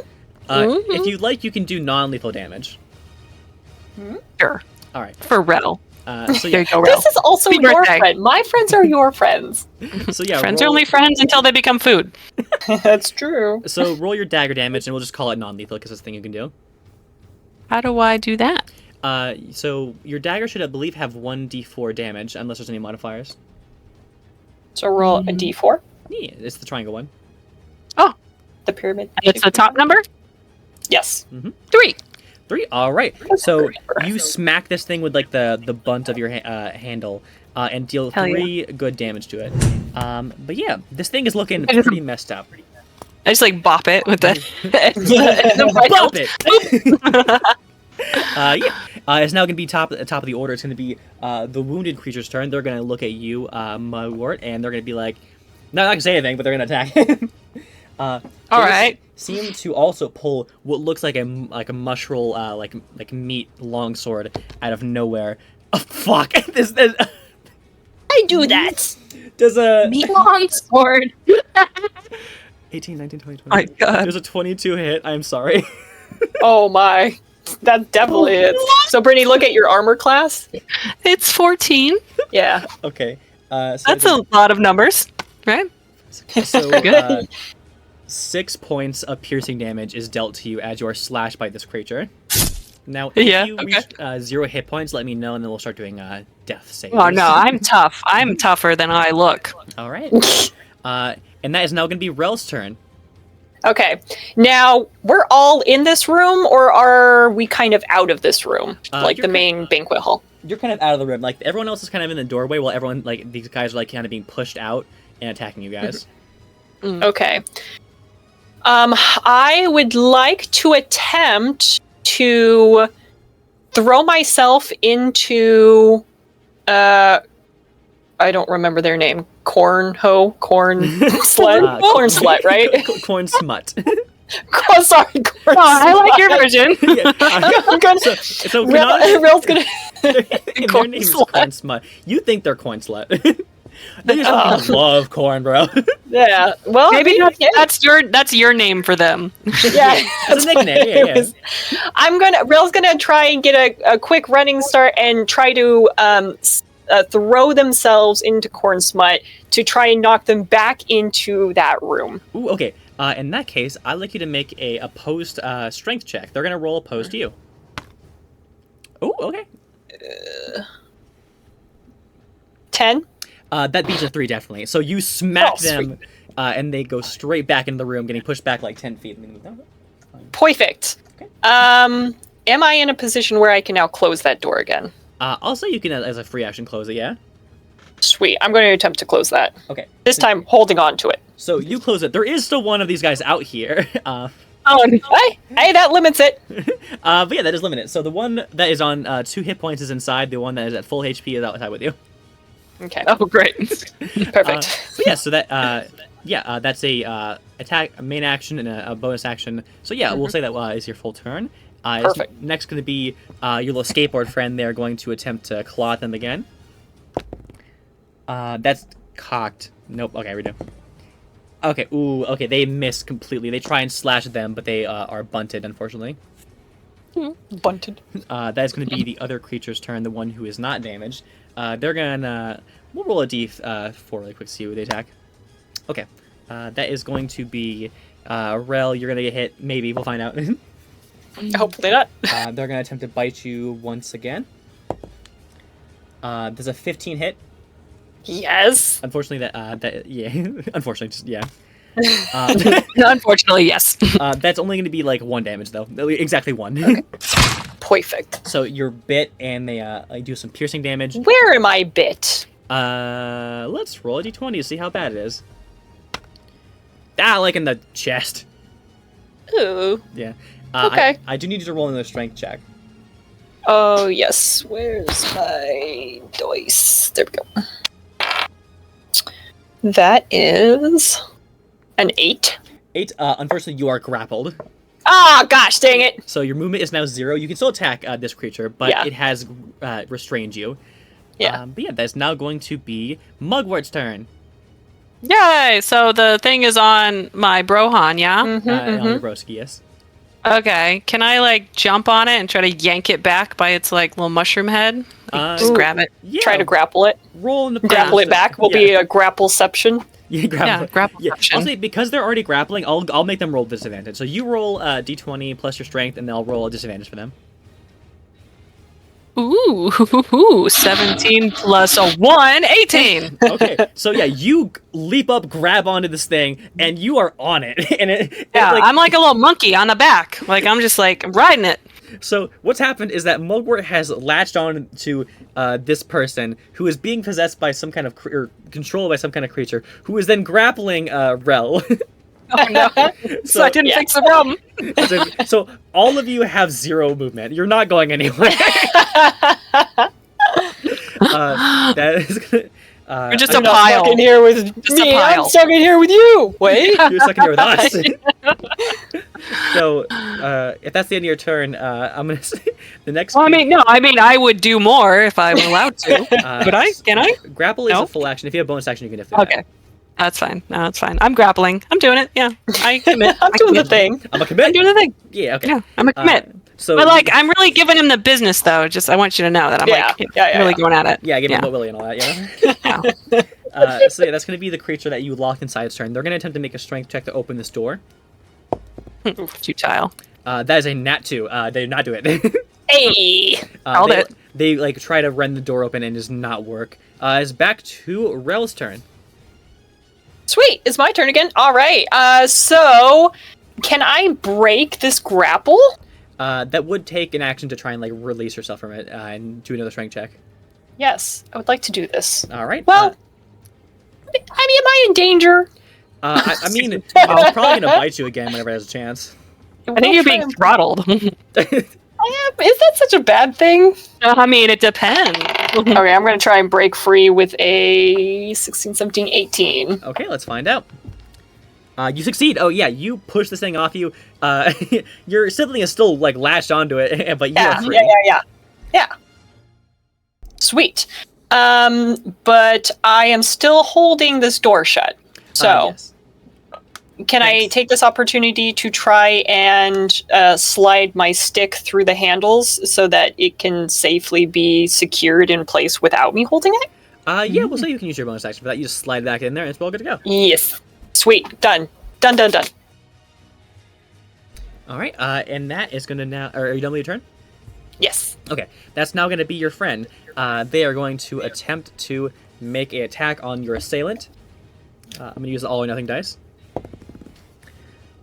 If you'd like, you can do non-lethal damage. Sure. All right. For Rel. So There yeah, you go, Rel. This is also Happy your birthday. friend. My friends are your friends. so yeah. Friends are roll- only friends until they become food. That's true. So roll your dagger damage, and we'll just call it non-lethal because it's a thing you can do. How do I do that? So your dagger should, I believe, have 1d4 damage, unless there's any modifiers. So roll a d4. Yeah, it's the triangle one. The pyramid. It's the top number? Yes. 3. 3. All right. That's So great. you smack this thing with like the bunt of your handle, and deal Hell 3 good damage to it. But yeah, this thing is looking pretty messed up. I just like bop it with the. Bop it. Yeah. It's now going to be top of the order. It's going to be the wounded creature's turn. They're going to look at you, Mugwort, and they're going to be like, not going to say anything, but they're going to attack. All right. Seem to also pull what looks like a mushroom, like meat longsword out of nowhere. Oh, fuck! this I do that. does a Meat long sword. 18, 19, 20, 20. My God. There's a 22 hit. I'm sorry. Oh my. That definitely is. So, Brittany, look at your armor class. It's 14. Yeah. Okay. That's a lot of numbers, right? So, Good. 6 points of piercing damage is dealt to you as you are slashed by this creature. Now, if Yeah, you okay. reach 0 hit points, let me know, and then we'll start doing death saves. Oh no, I'm tough. I'm tougher than I look. All right. And that is now going to be Rel's turn. Okay. Now, we're all in this room, or are we kind of out of this room? Like you're the main banquet hall? You're kind of out of the room. Like, everyone else is kind of in the doorway, while everyone, like, these guys are, like, kind of being pushed out and attacking you guys. Okay. I would like to attempt to throw myself into I don't remember their name. Corn slut, corn slut, right? Corn smut. Oh, sorry, corn. Oh, I slut. like your version. Yeah. I'm gonna. So Rel's gonna. their Corn name is slut. Corn Smut. You think they're Corn Slut. They just love corn, bro. Yeah. Well, Maybe I mean, that's your name for them. yeah. That's a what nickname, it yeah. was. Rel's gonna try and get a quick running start and try to throw themselves into Corn Smut to try and knock them back into that room. Ooh, okay. In that case, I'd like you to make a opposed strength check. They're gonna roll opposed to you. Oh, okay. 10. That beats a 3, definitely. So you smack Oh, them, and they go straight back into the room, getting pushed back like 10 feet. Perfect. Okay. Am I in a position where I can now close that door again? Also, you can, as a free action, close it, yeah? Sweet. I'm going to attempt to close that. Okay. This time, holding on to it. So you close it. There is still one of these guys out here. Oh, hey, that limits it. But yeah, that is limited. So the one that is on 2 hit points is inside. The one that is at full HP is outside with you. Okay. Oh, great. Perfect. But yeah, so that that's a attack, a main action, and a bonus action. So yeah, we'll say that is your full turn. Perfect. Next going to be your little skateboard friend. They're going to attempt to claw at them again. That's cocked. Nope. Okay, redo. Okay. Ooh. Okay, they miss completely. They try and slash at them, but they are bunted, unfortunately. Bunted. That is going to be the other creature's turn, the one who is not damaged. They're gonna. We'll roll a d4 really quick to see what they attack. Okay. That is going to be Rel. You're gonna get hit. Maybe we'll find out. Hopefully not. They're gonna attempt to bite you once again. There's a 15 hit. Yes. Unfortunately, yeah. Unfortunately, just yeah. Unfortunately, yes. That's only gonna be like 1 damage though. Exactly 1. Okay. Perfect. So you're bit, and they do some piercing damage. Where am I bit? Let's roll a d20 to see how bad it is. Like in the chest. Ooh. Yeah. Okay. I do need you to roll another strength check. Oh, yes. Where's my dice? There we go. That is an 8. 8. Unfortunately, you are grappled. Ah, gosh, dang it. So your movement is now 0. You can still attack this creature, but Yeah. it has restrained you. Yeah. But yeah, that's now going to be Mugwort's turn. Yay! So the thing is on my Brohan, yeah? Mhm, On your mhm. broski, yes. Okay. Can I like jump on it and try to yank it back by its like little mushroom head? Like, just Ooh. grab it. Yeah. Try to grapple it. roll in the Grapple it back will be a grappleception. Yeah, grapple. Yeah, grapple Yeah. option. I'll say because they're already grappling, I'll make them roll disadvantage. So you roll d20 plus your strength, and they'll roll a disadvantage for them. Ooh, 17 plus a 1, 18. Okay, so yeah, you leap up, grab onto this thing, and you are on it. And Yeah, I'm like a little monkey on the back. Like I'm just like riding it. So what's happened is that Mugwort has latched on to this person who is being possessed by some kind of or controlled by some kind of creature, who is then grappling Rel. Oh no! So I didn't yeah. fix the problem. So all of you have 0 movement. You're not going anywhere. That is gonna. You're just I- a You're not pile. stuck in here with Just a me. pile. I'm stuck in here with you. Wait. You're stuck in here with us. So, if that's the end of your turn, I'm gonna say the next. Well, I mean, I would do more if I'm allowed to. But can I? Grapple is No? a full action. If you have bonus action, you can defend. Okay. That's fine. No, that's fine. I'm grappling. I'm doing it. Yeah. I commit. I'm I doing the commit. thing. I'm a commit. I'm doing the thing. Yeah. Okay. Yeah. I'm a commit. So, But like, I'm really giving him the business, though. Just, I want you to know that I'm really going at it. yeah, give him yeah. a Willy and all that. Yeah. Yeah. So yeah, that's gonna be the creature that you locked inside's turn. They're gonna attempt to make a strength check to open this door. Futile. That is a nat 2. They did not do it. Hey. Called it. They like try to rend the door open and does not work. It's back to Rel's turn. Sweet. It's my turn again. All right. So can I break this grapple? That would take an action to try and like release yourself from it and do another strength check. Yes, I would like to do this. All right. Well, I mean, am I in danger? I mean, it's probably gonna bite you again whenever it has a chance. I think you're being throttled. Is that such a bad thing? I mean, it depends. Okay, I'm going to try and break free with a 16, 17, 18. Okay, let's find out. You succeed. Oh yeah, you push this thing off you. Your sibling is still like latched onto it, but you are free. Yeah. Sweet. But I am still holding this door shut. So, Yes. can I Thanks. take this opportunity to try and slide my stick through the handles so that it can safely be secured in place without me holding it? Yeah, well, so you can use your bonus action for that. You just slide back in there, and it's all good to go. Yes. Sweet. Done. Done. All right, and that is gonna now. Are you done with your turn? Yes. Okay, that's now gonna be your friend. They are going to attempt to make an attack on your assailant. I'm gonna use the all or nothing dice.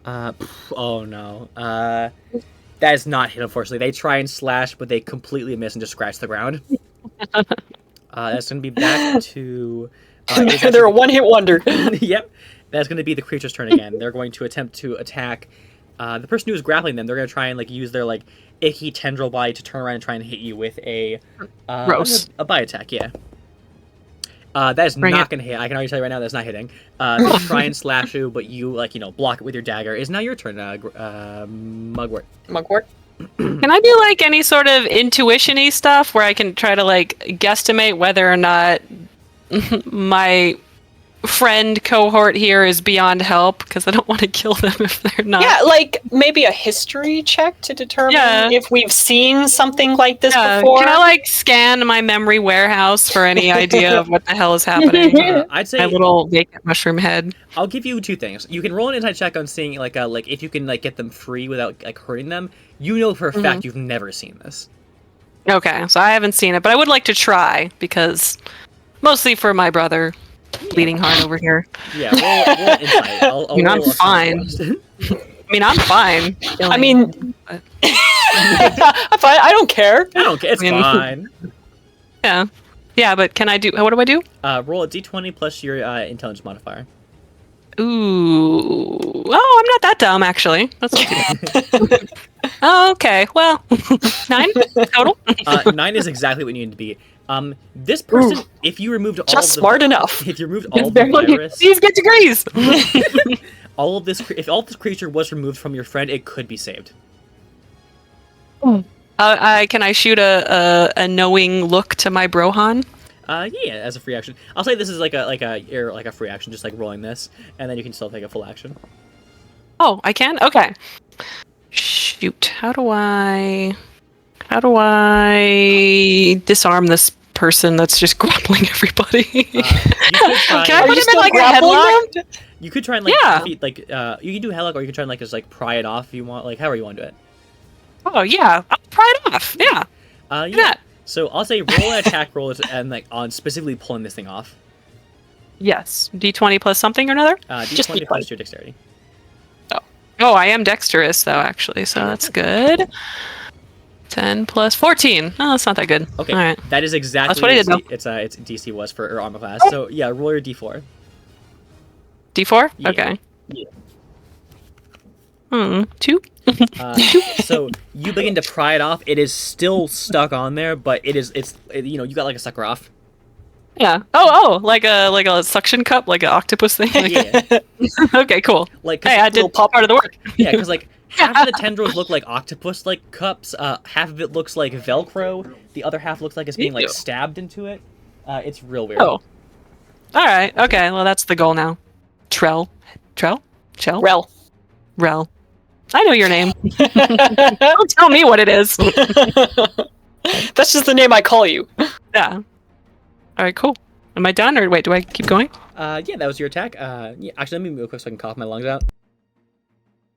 Oh no. That is not hit, unfortunately. They try and slash, but they completely miss and just scratch the ground. That's gonna be back to. They're a one-hit wonder. Yep. That's going to be the creature's turn again. They're going to attempt to attack the person who is grappling them. They're going to try and like use their like icky tendril body to turn around and try and hit you with a Gross. a bite attack. Yeah. That is Bring not it. going to hit. I can already tell you right now that's not hitting. They try and slash you, but you like block it with your dagger. It's now your turn, Mugwort. Mugwort. Can I do like any sort of intuition-y stuff where I can try to like guesstimate whether or not my friend cohort here is beyond help? Because I don't want to kill them if they're not. Yeah, like maybe a history check to determine if we've seen something like this before. Can I like scan my memory warehouse for any idea of what the hell is happening? I'd say My little vacant mushroom head. I'll give you 2 things. You can roll an insight check on seeing like if you can like get them free without like hurting them. You know for a fact you've never seen this. Okay, so I haven't seen it, but I would like to try because mostly for my brother. Bleeding heart over here. Yeah, roll insight. I'll mean, I'm roll a fine. I mean, I'm fine. I mean, I'm fine. I don't care. I don't care. It's I mean- fine. Yeah, but can I do? What do I do? Roll a d20 plus your intelligence modifier. Ooh. Oh, I'm not that dumb actually. That's not too bad. Oh, okay. Well, 9 total. 9 is exactly what you need to be. This person, if you removed all Just of the, smart enough. if you removed all of the virus, These get degrees. all of this, if all of this creature was removed from your friend, it could be saved. Can I shoot a knowing look to my Brohan? Yeah, as a free action. I'll say this is like a free action, just like rolling this, and then you can still take a full action. Oh, I can? Okay. Shoot. How do I disarm this person that's just grappling everybody? You could try. Can I Are put you him in still like a grappling headlock? them? You could try and like Yeah. defeat, like you can do headlock, or you can try and like just like pry it off if you want, like however you want to do it. Oh yeah, I'll pry it off. Yeah. Yeah. that. So I'll say roll an attack roll and like on specifically pulling this thing off. Yes. D20 plus something or another? Just D20 D20. plus your dexterity. Oh, I am dexterous though, actually, so that's good. 10 plus 14. Oh, that's not that good. Okay. All right. That is exactly That's what I did, what its DC was for armor class. So yeah, roll your D4. D4? Yeah. Okay. Two? So you begin to pry it off. It is still stuck on there, but you got like a sucker off. Yeah. Oh, like a suction cup, like an octopus thing. Yeah. Okay, cool. Like, Hey, I did part of the work. Yeah, because like half of the tendrils look like octopus-like cups. Half of it looks like Velcro. The other half looks like it's being like Ew. stabbed into it. It's real weird. Oh. All right. Okay. Well, that's the goal now. Trell. Rel. Rel. I know your name. Don't tell me what it is. That's just the name I call you. Yeah. All right. Cool. Am I done, or wait? Do I keep going? Yeah, that was your attack. Yeah, actually, let me move quick so I can cough my lungs out.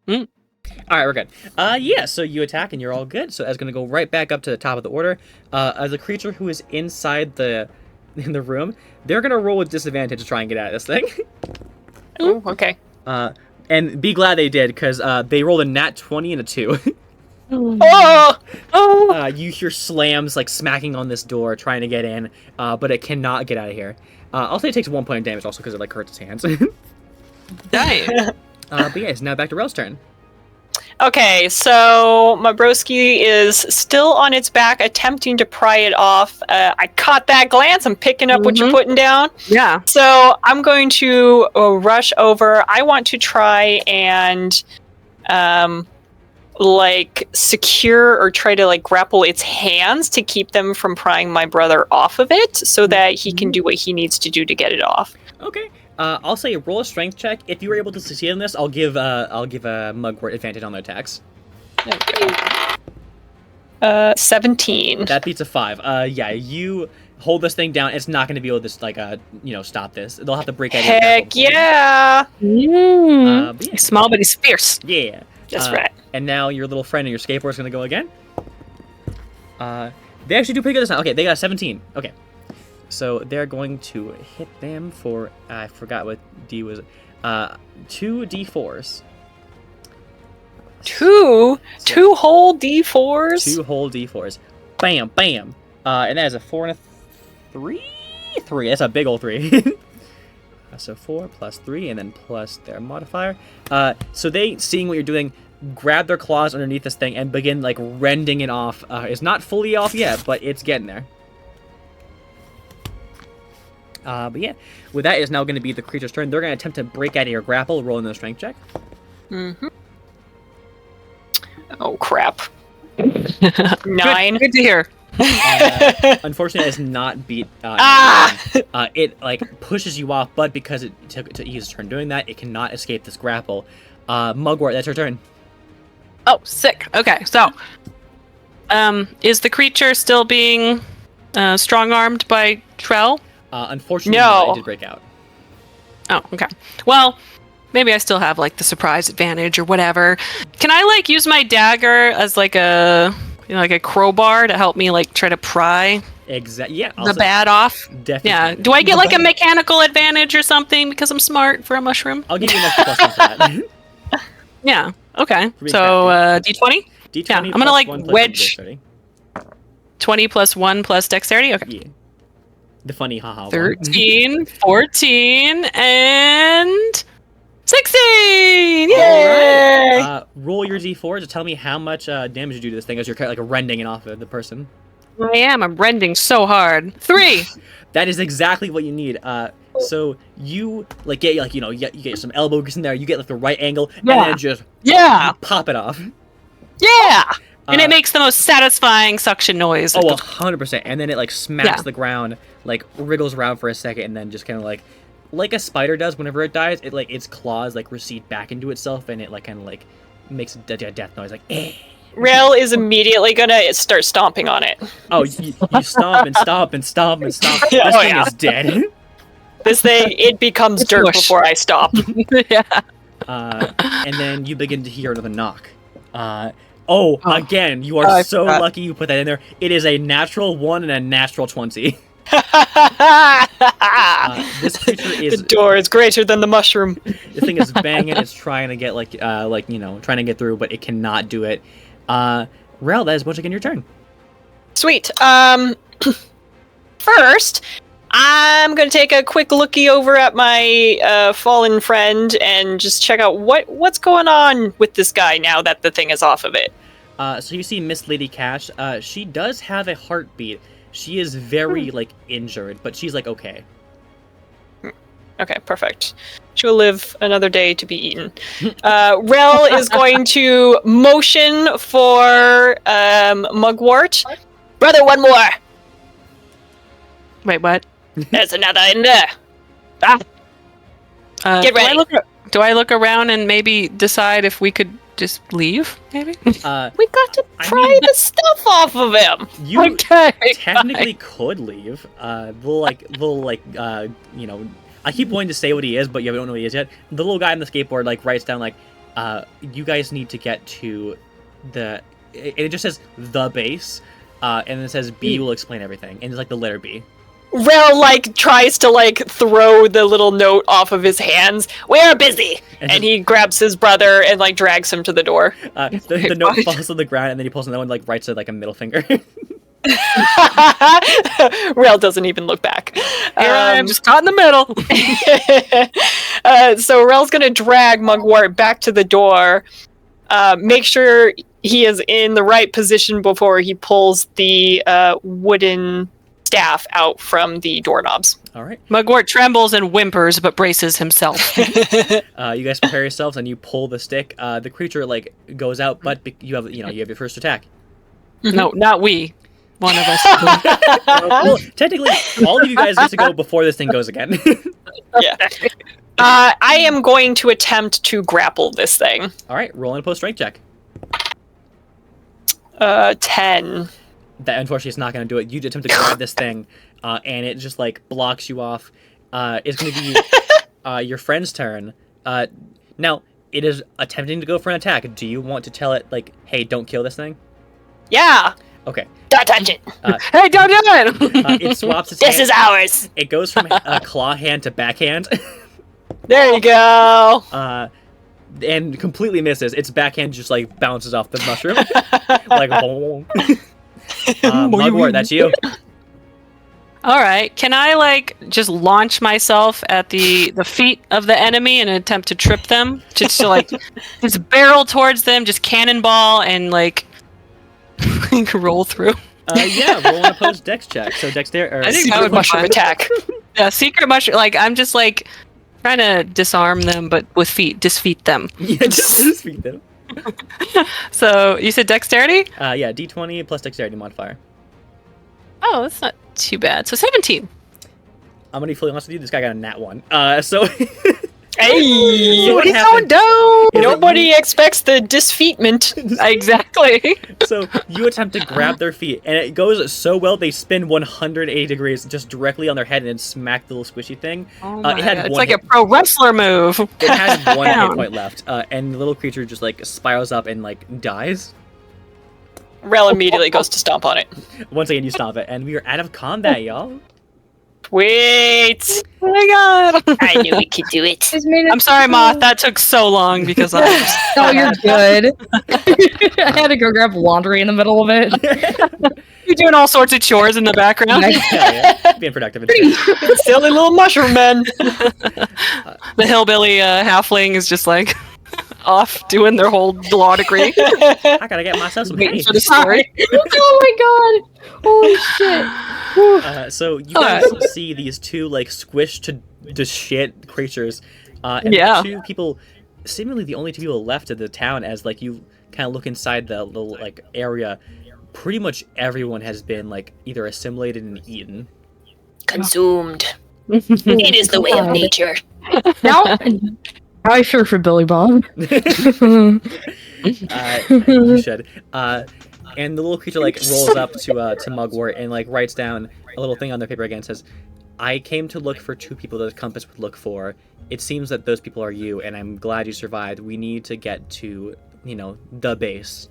Mm. All right, we're good. Yeah, so you attack and you're all good. So Ed's gonna go right back up to the top of the order. As a creature who is inside in the room, they're gonna roll with disadvantage to try and get out of this thing. Oh, okay. And be glad they did, because they rolled a nat 20 and a 2. Oh! You hear slams like smacking on this door, trying to get in, but it cannot get out of here. I'll say it takes 1 point of damage also because it like hurts its hands. Nice. But yeah, it's now back to Rel's turn. Okay, so my broski is still on its back, attempting to pry it off. I caught that glance. I'm picking up what you're putting down. Yeah. So I'm going to rush over. I want to try and secure or try to grapple its hands to keep them from prying my brother off of it, so that he can do what he needs to do to get it off. Okay. I'll say roll a strength check. If you were able to succeed in this, I'll give a Mugwort advantage on their attacks. Okay. 17. That beats a 5. Yeah, you hold this thing down. It's not going to be able to stop this. They'll have to break out. Heck yeah! But yeah. He's small, but he's fierce. Yeah. That's right. And now your little friend and your skateboard is going to go again. They actually do pretty good this time. Okay, they got a 17. Okay. So they're going to hit them for, I forgot what D was, 2 D4s. Two whole D4s? 2 whole D4s. Bam, bam. And that is a 4 and a 3? 3. That's a big old 3. So 4 plus 3 and then plus their modifier. So they, seeing what you're doing, grab their claws underneath this thing and begin rending it off. It's not fully off yet, but it's getting there. But yeah, with that, it's now going to be the creature's turn. They're going to attempt to break out of your grapple, roll in a strength check. Mm-hmm. Oh, crap. 9. Good to hear. Unfortunately, it's not beat. It pushes you off, but because it took its turn doing that, it cannot escape this grapple. Mugwort, that's your turn. Oh, sick. Okay, so, is the creature still being strong-armed by Trell? Unfortunately, no. It did break out. Oh, okay. Well, maybe I still have the surprise advantage or whatever. Can I use my dagger as a crowbar to help me try to pry Exactly. Yeah. the bad off? Definitely. Yeah. Do I get a mechanical advantage or something because I'm smart for a mushroom? I'll give you an extra plus 1 for that. Yeah. Okay. Being So D20. D20. Yeah, I'm gonna, plus 1 plus wedge- dexterity. 20 plus 1 plus dexterity. Okay. Yeah. The funny haha. 13, 14, and 16! One. Yay! All right. Roll your D4 to tell me how much damage you do to this thing as you're rending it off of the person. I am. I'm rending so hard. 3. That is exactly what you need. So you get you get some elbow grease in there. You get the right angle, and then just pop it off. Yeah! And it makes the most satisfying suction noise. Oh, 100%. And then it smacks the ground, wriggles around for a second, and then just kind of like a spider does whenever it dies. It its claws recede back into itself, and it makes a death noise eh. Rel is immediately gonna start stomping on it. Oh, you stomp and stomp and stomp and stomp. This thing is dead. This thing, it becomes dirt before I stop. Yeah. And then you begin to hear another knock. Again, you are so lucky you put that in there. It is a natural 1 and a natural 20. This creature is... The door is greater than the mushroom. This thing is banging. It's trying to get trying to get through, but it cannot do it. Rel, that is once again your turn. Sweet. First, I'm gonna take a quick looky over at my fallen friend and just check out what's going on with this guy now that the thing is off of it. So you see Miss Lady Cash. She does have a heartbeat. She is very like injured, but she's like okay. Okay, perfect. She will live another day to be eaten. Rel is going to motion for Mugwort. Brother, one more. Wait, what? There's another in there. Get ready. Do I look around and maybe decide if we could just leave? Maybe. We got to I pry mean- the stuff off of him. You Okay. technically could leave. You know, I keep wanting to say what he is, but you don't know what he is yet. The little guy on the skateboard like writes down like, you guys need to get to the. It just says the base, and it says B will explain everything, and it's like the letter B. Rel like tries to like throw the little note off of his hands. We're busy, and he grabs his brother and like drags him to the door. The note falls to the ground, and then he pulls another one, like writes it like a middle finger. Rel doesn't even look back. Here I am, just caught in the middle. So Rel's gonna drag Mugwort back to the door. Make sure he is in the right position before he pulls the wooden staff out from the doorknobs. All right. Mugwort trembles and whimpers, but braces himself. You guys prepare yourselves, and you pull the stick. The creature like goes out, but you have your first attack. No, not we. One of us. Well, technically, all of you guys get to go before this thing goes again. Yeah. I am going to attempt to grapple this thing. All right, roll an opposed strength check. 10. That unfortunately is not going to do it. You attempt to grab this thing, and it just like blocks you off. It's going to be your friend's turn. Now it is attempting to go for an attack. Do you want to tell it like, "Hey, don't kill this thing"? Yeah. Okay. Don't touch it. Hey, don't do it! It swaps its This hand. is ours. It goes from claw hand to backhand, There you go. and completely misses. Its backhand just like bounces off the mushroom, like boom. Mugwort, that's you. All right. Can I like just launch myself at the feet of the enemy and attempt to trip them? Just to like just barrel towards them, just cannonball and like roll through. Yeah, roll an opposed dex check. So dexterity. I think that Secret would be mushroom fun. attack. Yeah, secret mushroom. Like I'm just like trying to disarm them, but with feet, defeat them. Yeah, just speak them. So you said dexterity? Yeah, d20 plus dexterity modifier. Oh, that's not too bad. So 17. I'm gonna be fully honest with you. This guy got a nat 1. So Hey, So what He's going happened down. is nobody expects the disfeatment. Exactly. So you attempt to grab their feet, and it goes so well they spin 180 degrees just directly on their head and then smack the little squishy thing. Oh It my had God. It's one like hit- a pro wrestler move. It has one hit Down. point left, and the little creature just like spirals up and like dies. Rel immediately goes to stomp on it. Once again, you stop it, and we are out of combat, y'all. Wait. Oh my God. I knew we could do it. I'm sorry, Moth. That took so long because I was Oh, you're good. I had to go grab laundry in the middle of it. you're doing all sorts of chores in the background. Yeah, being productive. And shit. Silly little mushroom man. The hillbilly halfling is just like off doing their whole law degree. I gotta get myself some Waiting hay. for the story. Oh my god! Holy shit! Whew. So you guys see these two like squished to shit creatures, and Yeah. two people, seemingly the only two people left of the town. As like you kind of look inside the little like area, pretty much everyone has been like either assimilated and eaten. Consumed. It is the way of nature. Now, I sure for Billy Bob. You should. And the little creature like rolls up to Mugwort and like writes down a little thing on their paper again. Says, "I came to look for two people that the compass would look for. It seems that those people are you, and I'm glad you survived. We need to get to, the base."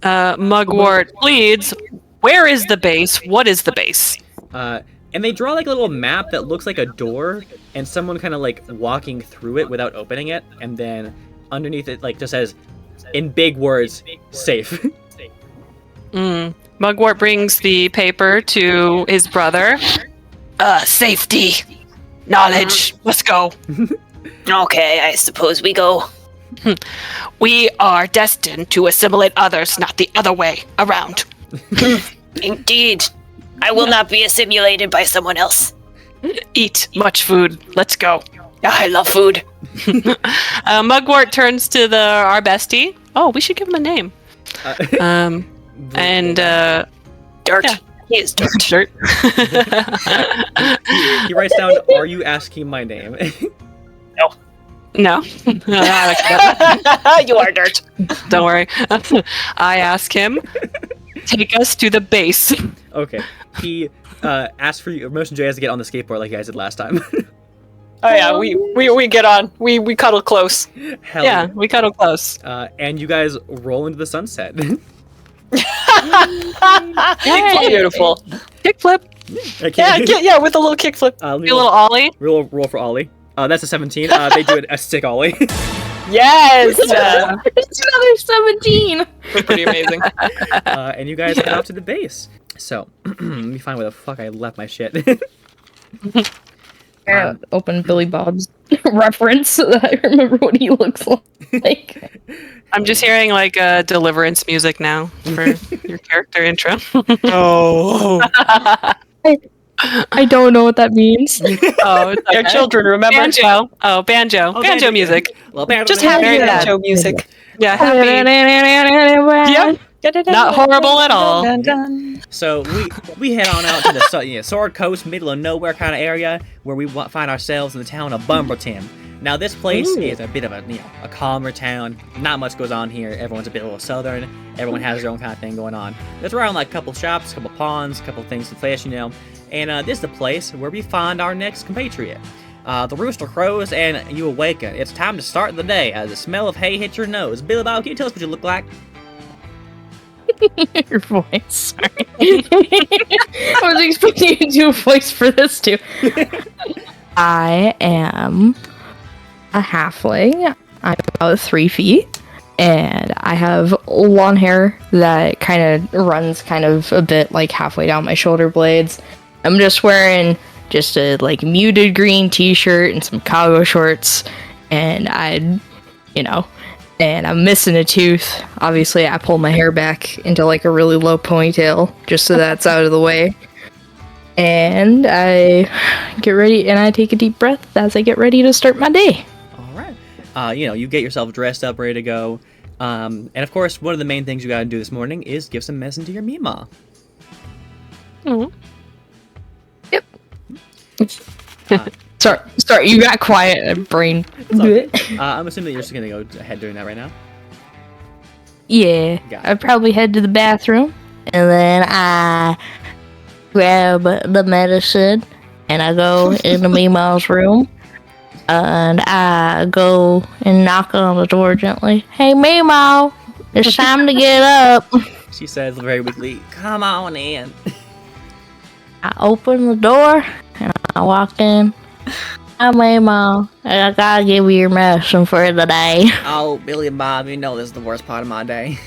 Mugwort pleads, where is the base? What is the base? And they draw like a little map that looks like a door, and someone kind of like walking through it without opening it, and then underneath it like just says, in big words, safe. Mugwort brings the paper to his brother Safety, knowledge. Let's go. Okay, I suppose we go. We are destined to assimilate others, not the other way around. Indeed. I will not be assimilated by someone else. Eat much food. Let's go. I love food. Mugwort turns to our bestie. Oh, we should give him a name. And Dirt. yeah. He is dirt. Dirt. he writes down, "Are you asking my name?" No. You are dirt. Don't worry. I ask him, take us to the base. Okay. He asked for you. Motion J has to get on the skateboard like you guys did last time. Oh yeah, we get on. We cuddle close. Hell Yeah, we cuddle close. and you guys roll into the sunset. Beautiful. Kickflip. Okay. Yeah, with a little kickflip. Let me Do a little ollie. roll for Ollie. That's a 17. They do a sick Ollie. Yes. It's another 17. Pretty amazing. And you guys head off to the base. So, let me find where the fuck I left my shit. Open Billy Bob's reference so that I remember what he looks like. I'm just hearing like deliverance music now for your character intro. Oh. I don't know what that means. Oh, it's Your okay. children, remember? Banjo. Oh, banjo. Banjo music. Just happy Very that. banjo music. Yeah, happy. Yep. Not horrible at all. So we head on out to the Sword Coast, middle of nowhere kind of area, where we find ourselves in the town of Bumbleton. Now this place is a bit of a calmer town. Not much goes on here. Everyone's a bit a little southern. Everyone has their own kind of thing going on. There's around like a couple shops, a couple ponds, a couple things to fish, And this is the place where we find our next compatriot. The rooster crows and you awaken. It's time to start the day as the smell of hay hits your nose. Billy Bob, can you tell us what you look like? Your voice. Sorry. I was expecting you to do a voice for this too. I am a halfling. I'm about 3 feet, and I have long hair that kind of runs kind of a bit like halfway down my shoulder blades. I'm just wearing just a like muted green t-shirt and some cargo shorts, and and I'm missing a tooth. Obviously, I pull my hair back into like a really low ponytail just so that's out of the way. And I get ready and I take a deep breath as I get ready to start my day. All right. You get yourself dressed up, ready to go. And of course, one of the main things you gotta do this morning is give some medicine to your Mima. Mhm. Yep. Sorry, you got quiet, brain. I'm assuming that you're just gonna go ahead doing that right now. Yeah, Got it. I'd probably head to the bathroom, and then I grab the medicine, and I go into Meemaw's room, and I go and knock on the door gently. Hey, Meemaw, it's time to get up. She says very weakly, "Come on in." I open the door, and I walk in. Hi, Meemaw. I gotta give you your medicine for the day. Oh, Billy and Bob, you know this is the worst part of my day.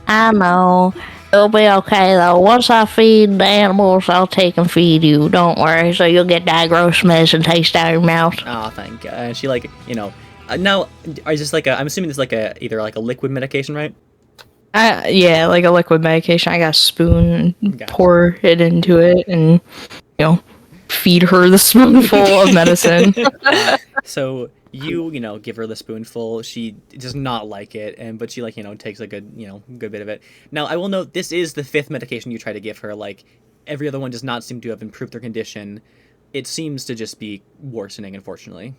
I know. It'll be okay though. Once I feed the animals, I'll take and feed you. Don't worry. So you'll get that gross medicine taste out of your mouth. Oh, thank God. And she no, is this like I'm assuming this is like either like a liquid medication, right? Yeah, like a liquid medication. I got a spoon, Gotcha. pour it into it, and feed her the spoonful of medicine. So you give her the spoonful. She does not like it, but she takes a good good bit of it. Now I will note this is the 5th medication you try to give her. Like every other one does not seem to have improved their condition. It seems to just be worsening, unfortunately.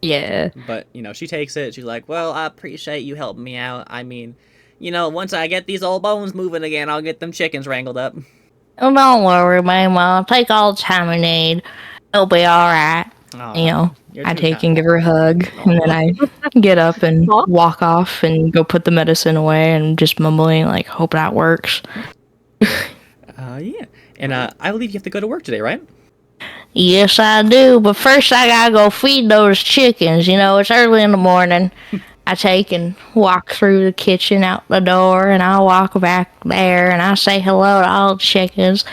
Yeah. But she takes it. She's like, "Well, I appreciate you helping me out. I mean, once I get these old bones moving again, I'll get them chickens wrangled up." Oh, don't worry, Mama. Take all the time you need. It'll be alright. Oh, you're I too take kind. and give her a hug, and then I get up and walk off and go put the medicine away and just mumbling, like, hope that works. Yeah. And I believe you have to go to work today, right? Yes, I do, but first I gotta go feed those chickens. It's early in the morning. I take and walk through the kitchen out the door, and I walk back there, and I say hello to all the chickens.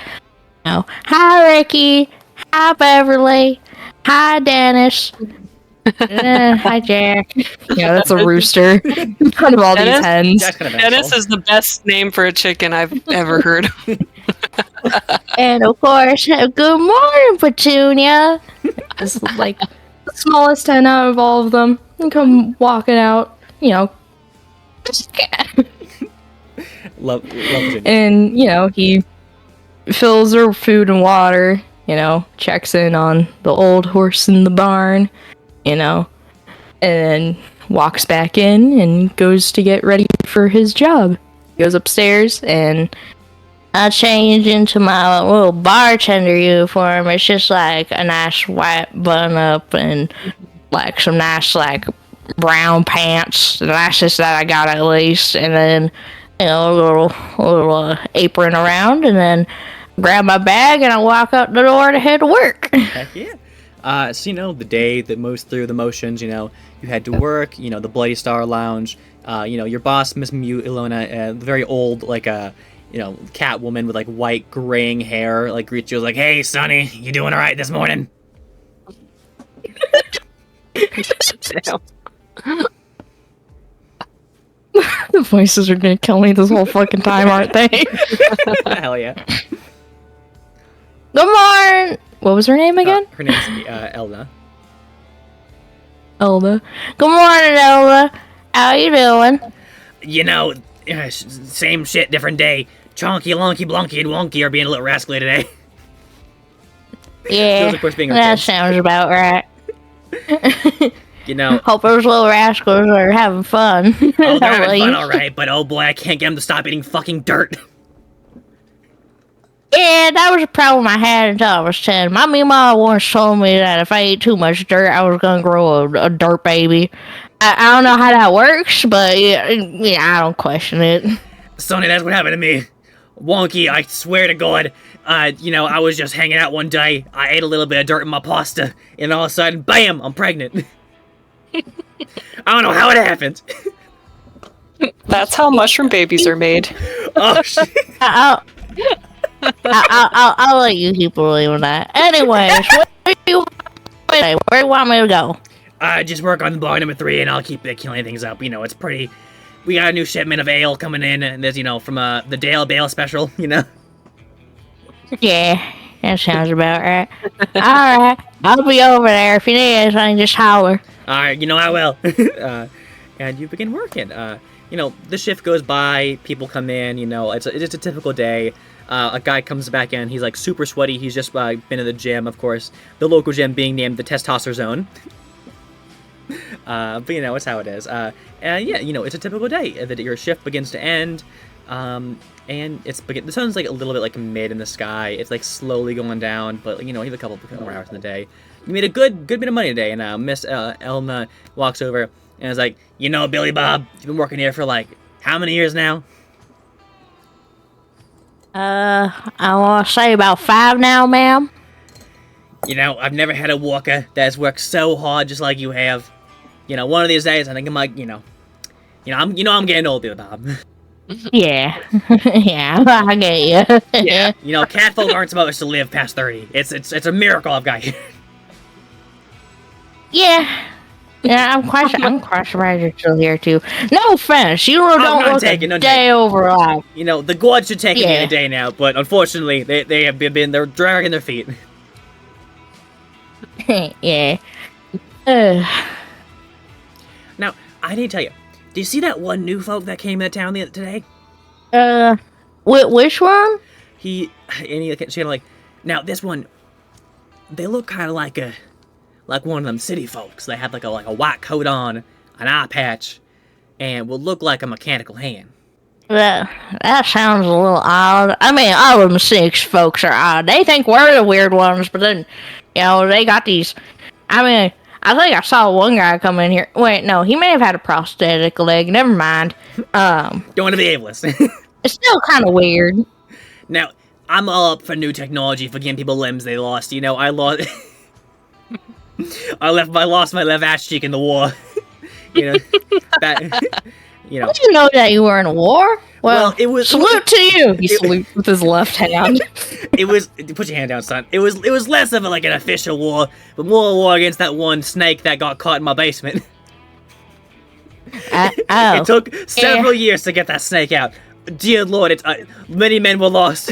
Hi Ricky, hi Beverly, hi Dennis, hi Jack. That's a rooster. In front of all these hens. Jack's kind of Dennis is the best name for a chicken I've ever heard. And of course, good morning, Petunia. It's like the smallest hen out of all of them. And come walking out, love Virginia. and he fills her food and water, checks in on the old horse in the barn, and then walks back in and goes to get ready for his job. He goes upstairs, and I change into my little bartender uniform. It's just like a nice white button up and like some nice like brown pants, the nicest that I got at least, and then a little apron around, and then grab my bag and I walk out the door to head to work. Heck yeah. So the day that moves through the motions, you had to work, the Bloody Star Lounge, your boss, Miss Ilona, very old, like cat woman with like white graying hair, like greets you, like, "Hey Sonny, you doing all right this morning?" Damn. The voices are gonna kill me this whole fucking time, aren't they? Hell yeah. Good morning! What was her name again? Her name's Elna. Elda. Good morning, Elda. How you doing? Same shit, different day. Chonky, Lonky, Blonky, and Wonky are being a little rascally today. Yeah, Those, of course, being our that kids. sounds about right. Hope those little rascals are having fun. Oh, they're having fun, alright, but oh boy, I can't get them to stop eating fucking dirt. Yeah, that was a problem I had until I was 10. My mama once told me that if I ate too much dirt, I was gonna grow a dirt baby. I don't know how that works, but yeah, I don't question it. Sonny, that's what happened to me. Wonky, I swear to God, I was just hanging out one day, I ate a little bit of dirt in my pasta, and all of a sudden, bam, I'm pregnant. I don't know how it happened. That's how mushroom babies are made. Oh, shit. I'll let you keep believing that. Anyways, where do you want me to go? Just work on bar number 3, and I'll keep killing things up. It's pretty... We got a new shipment of ale coming in, and there's, from the Dale Bale special, Yeah, that sounds about right. Alright, I'll be over there. If you need anything, just holler. Alright, I will. And you begin working. The shift goes by, people come in, it's a typical day. A guy comes back in, he's like super sweaty, he's just been in the gym, of course. The local gym being named the Testoster Zone. But it's how it is. And yeah, it's a typical day that your shift begins to end. And the sun's like a little bit like mid in the sky. It's like slowly going down, but you have a couple more hours in the day. You made a good bit of money today, and Miss Elna walks over and is like, Billy Bob, you've been working here for like how many years now? I want to say about 5 now, ma'am. I've never had a worker that's worked so hard just like you have. One of these days, I think I'm like, I'm getting old, Billy Bob. Yeah, yeah, I get you. Yeah, catfolk aren't supposed to live past 30. It's a miracle I've got here. Yeah, I'm quite surprised you're still here too. No offense, you don't look a day over life. The gods should take me in a day now, but unfortunately, they're dragging their feet. Yeah. Now, I need to tell you, do you see that one new folk that came into town today? Which one? She kind of like, now this one, they look kind of like one of them city folks. They have like a white coat on, an eye patch, and will look like a mechanical hand. That sounds a little odd. I mean, all of them 6 folks are odd. They think we're the weird ones, but then, they got these. I mean, I think I saw one guy come in here. Wait, no, he may have had a prosthetic leg. Never mind. Don't want to be ableist. It's still kind of weird. Now, I'm all up for new technology for giving people limbs they lost. I lost my left ass cheek in the war. You know, that, you know. I didn't know that you were in a war. Well, it was salute to you. He salutes with his left hand. It was put your hand down, son. It was less of like an official war, but more a war against that one snake that got caught in my basement. Oh, It took several years to get that snake out. Dear Lord, it's many men were lost.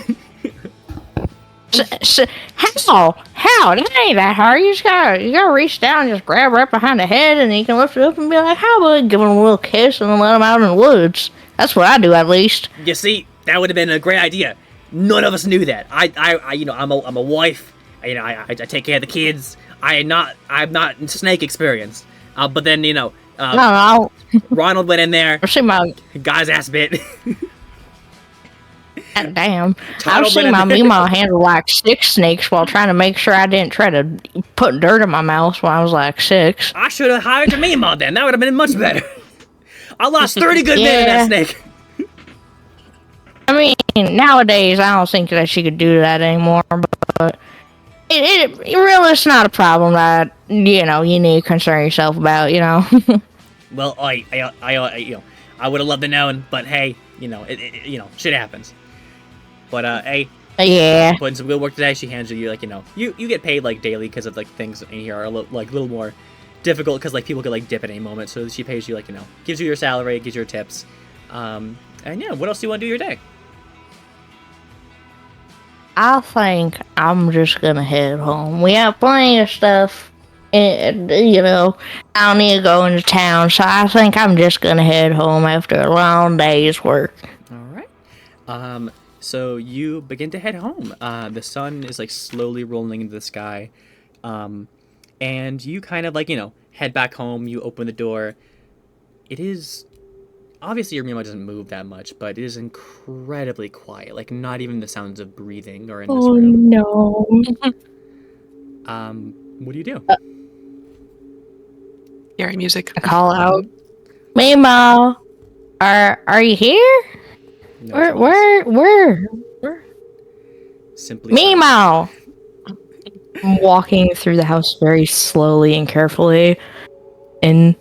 How? That ain't that hard. You gotta reach down and just grab right behind the head, and you can lift it up and be like, "How about give him a little kiss and then let him out in the woods?" That's what I do, at least. You see, that would have been a great idea. None of us knew that. I'm a wife. I take care of the kids. I'm not snake experienced. But then No. Ronald went in there. I've seen my Guy's ass bit. damn. Toddle I've seen went my in there. Mima handle like 6 snakes while trying to make sure I didn't try to put dirt in my mouth when I was like 6. I should have hired your Mima then. That would have been much better. I lost 30 good men in that snake. I mean, nowadays I don't think that she could do that anymore, but it really is not a problem that you need to concern yourself about. Well, I would have loved to known, but hey, shit happens. But hey, Yeah. put in some good work today. She hands you you get paid like daily because of like things in here are a little more difficult because like people could like dip at any moment. So she pays you gives you your salary, gives you your tips, and yeah. What else do you want to do your day? I think I'm just gonna head home. We have plenty of stuff, and I don't need to go into town, so I think I'm just gonna head home after a long day's work. All right. So you begin to head home. The sun is like slowly rolling into the sky, and you kind of head back home. You open the door. It is obviously your Mima doesn't move that much, but it is incredibly quiet. Like not even the sounds of breathing are in this room. No. What do you do? Hearing music. I call out, Mima, are you here? No response. Where? Simply silence. Mima! I'm walking through the house very slowly and carefully, and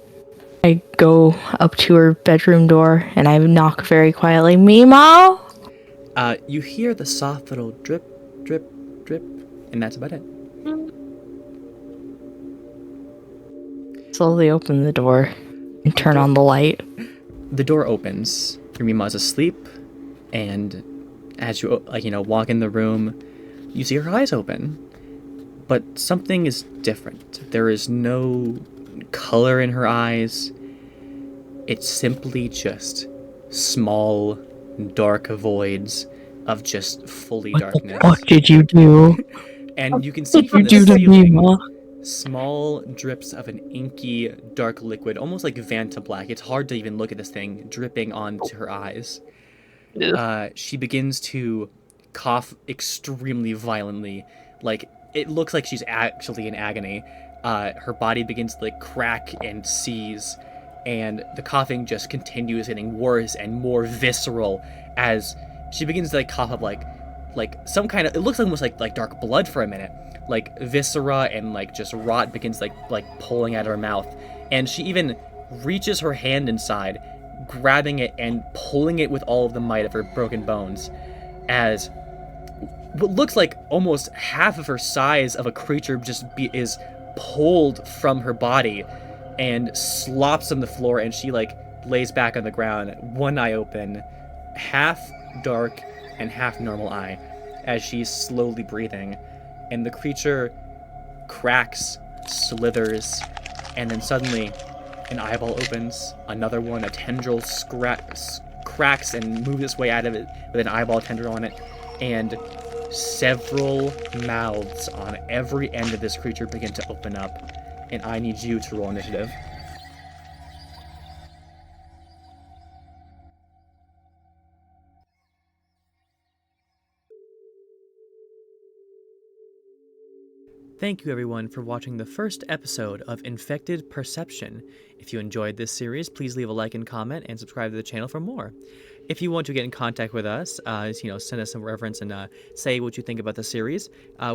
I go up to her bedroom door and I knock very quietly, Mima! You hear the soft little drip, drip, drip, and that's about it. Slowly open the door and turn on the light. The door opens. Your Mima's asleep, and as you walk in the room, you see her eyes open. But something is different. There is no color in her eyes. It's simply just small, dark voids of just fully darkness. What did you do? And you can see from the ceiling small drips of an inky, dark liquid, almost like Vanta Black. It's hard to even look at this thing dripping onto her eyes. She begins to cough extremely violently. Like, it looks like she's actually in agony. Her body begins to crack and seize, and the coughing just continues, getting worse and more visceral as she begins to cough up like some kind of, it looks almost like dark blood for a minute. Like viscera and just rot begins like pulling out of her mouth, and she even reaches her hand inside, grabbing it and pulling it with all of the might of her broken bones, as what looks like almost half of her size of a creature is pulled from her body and slops on the floor, and she lays back on the ground, one eye open, half dark and half normal eye, as she's slowly breathing. And the creature cracks, slithers, and then suddenly an eyeball opens, another one, a tendril cracks and moves its way out of it with an eyeball tendril on it, and several mouths on every end of this creature begin to open up. And I need you to roll initiative. thank you everyone for watching the first episode of Infected Perception. If you enjoyed this series, please leave a like and comment and subscribe to the channel for more. If you want to get in contact with us, send us some reference and say what you think about the series,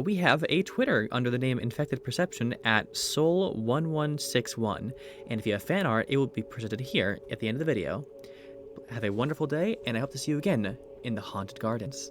we have a Twitter under the name Infected Perception at Soul1161. And if you have fan art, it will be presented here at the end of the video. Have a wonderful day, and I hope to see you again in the Haunted Gardens.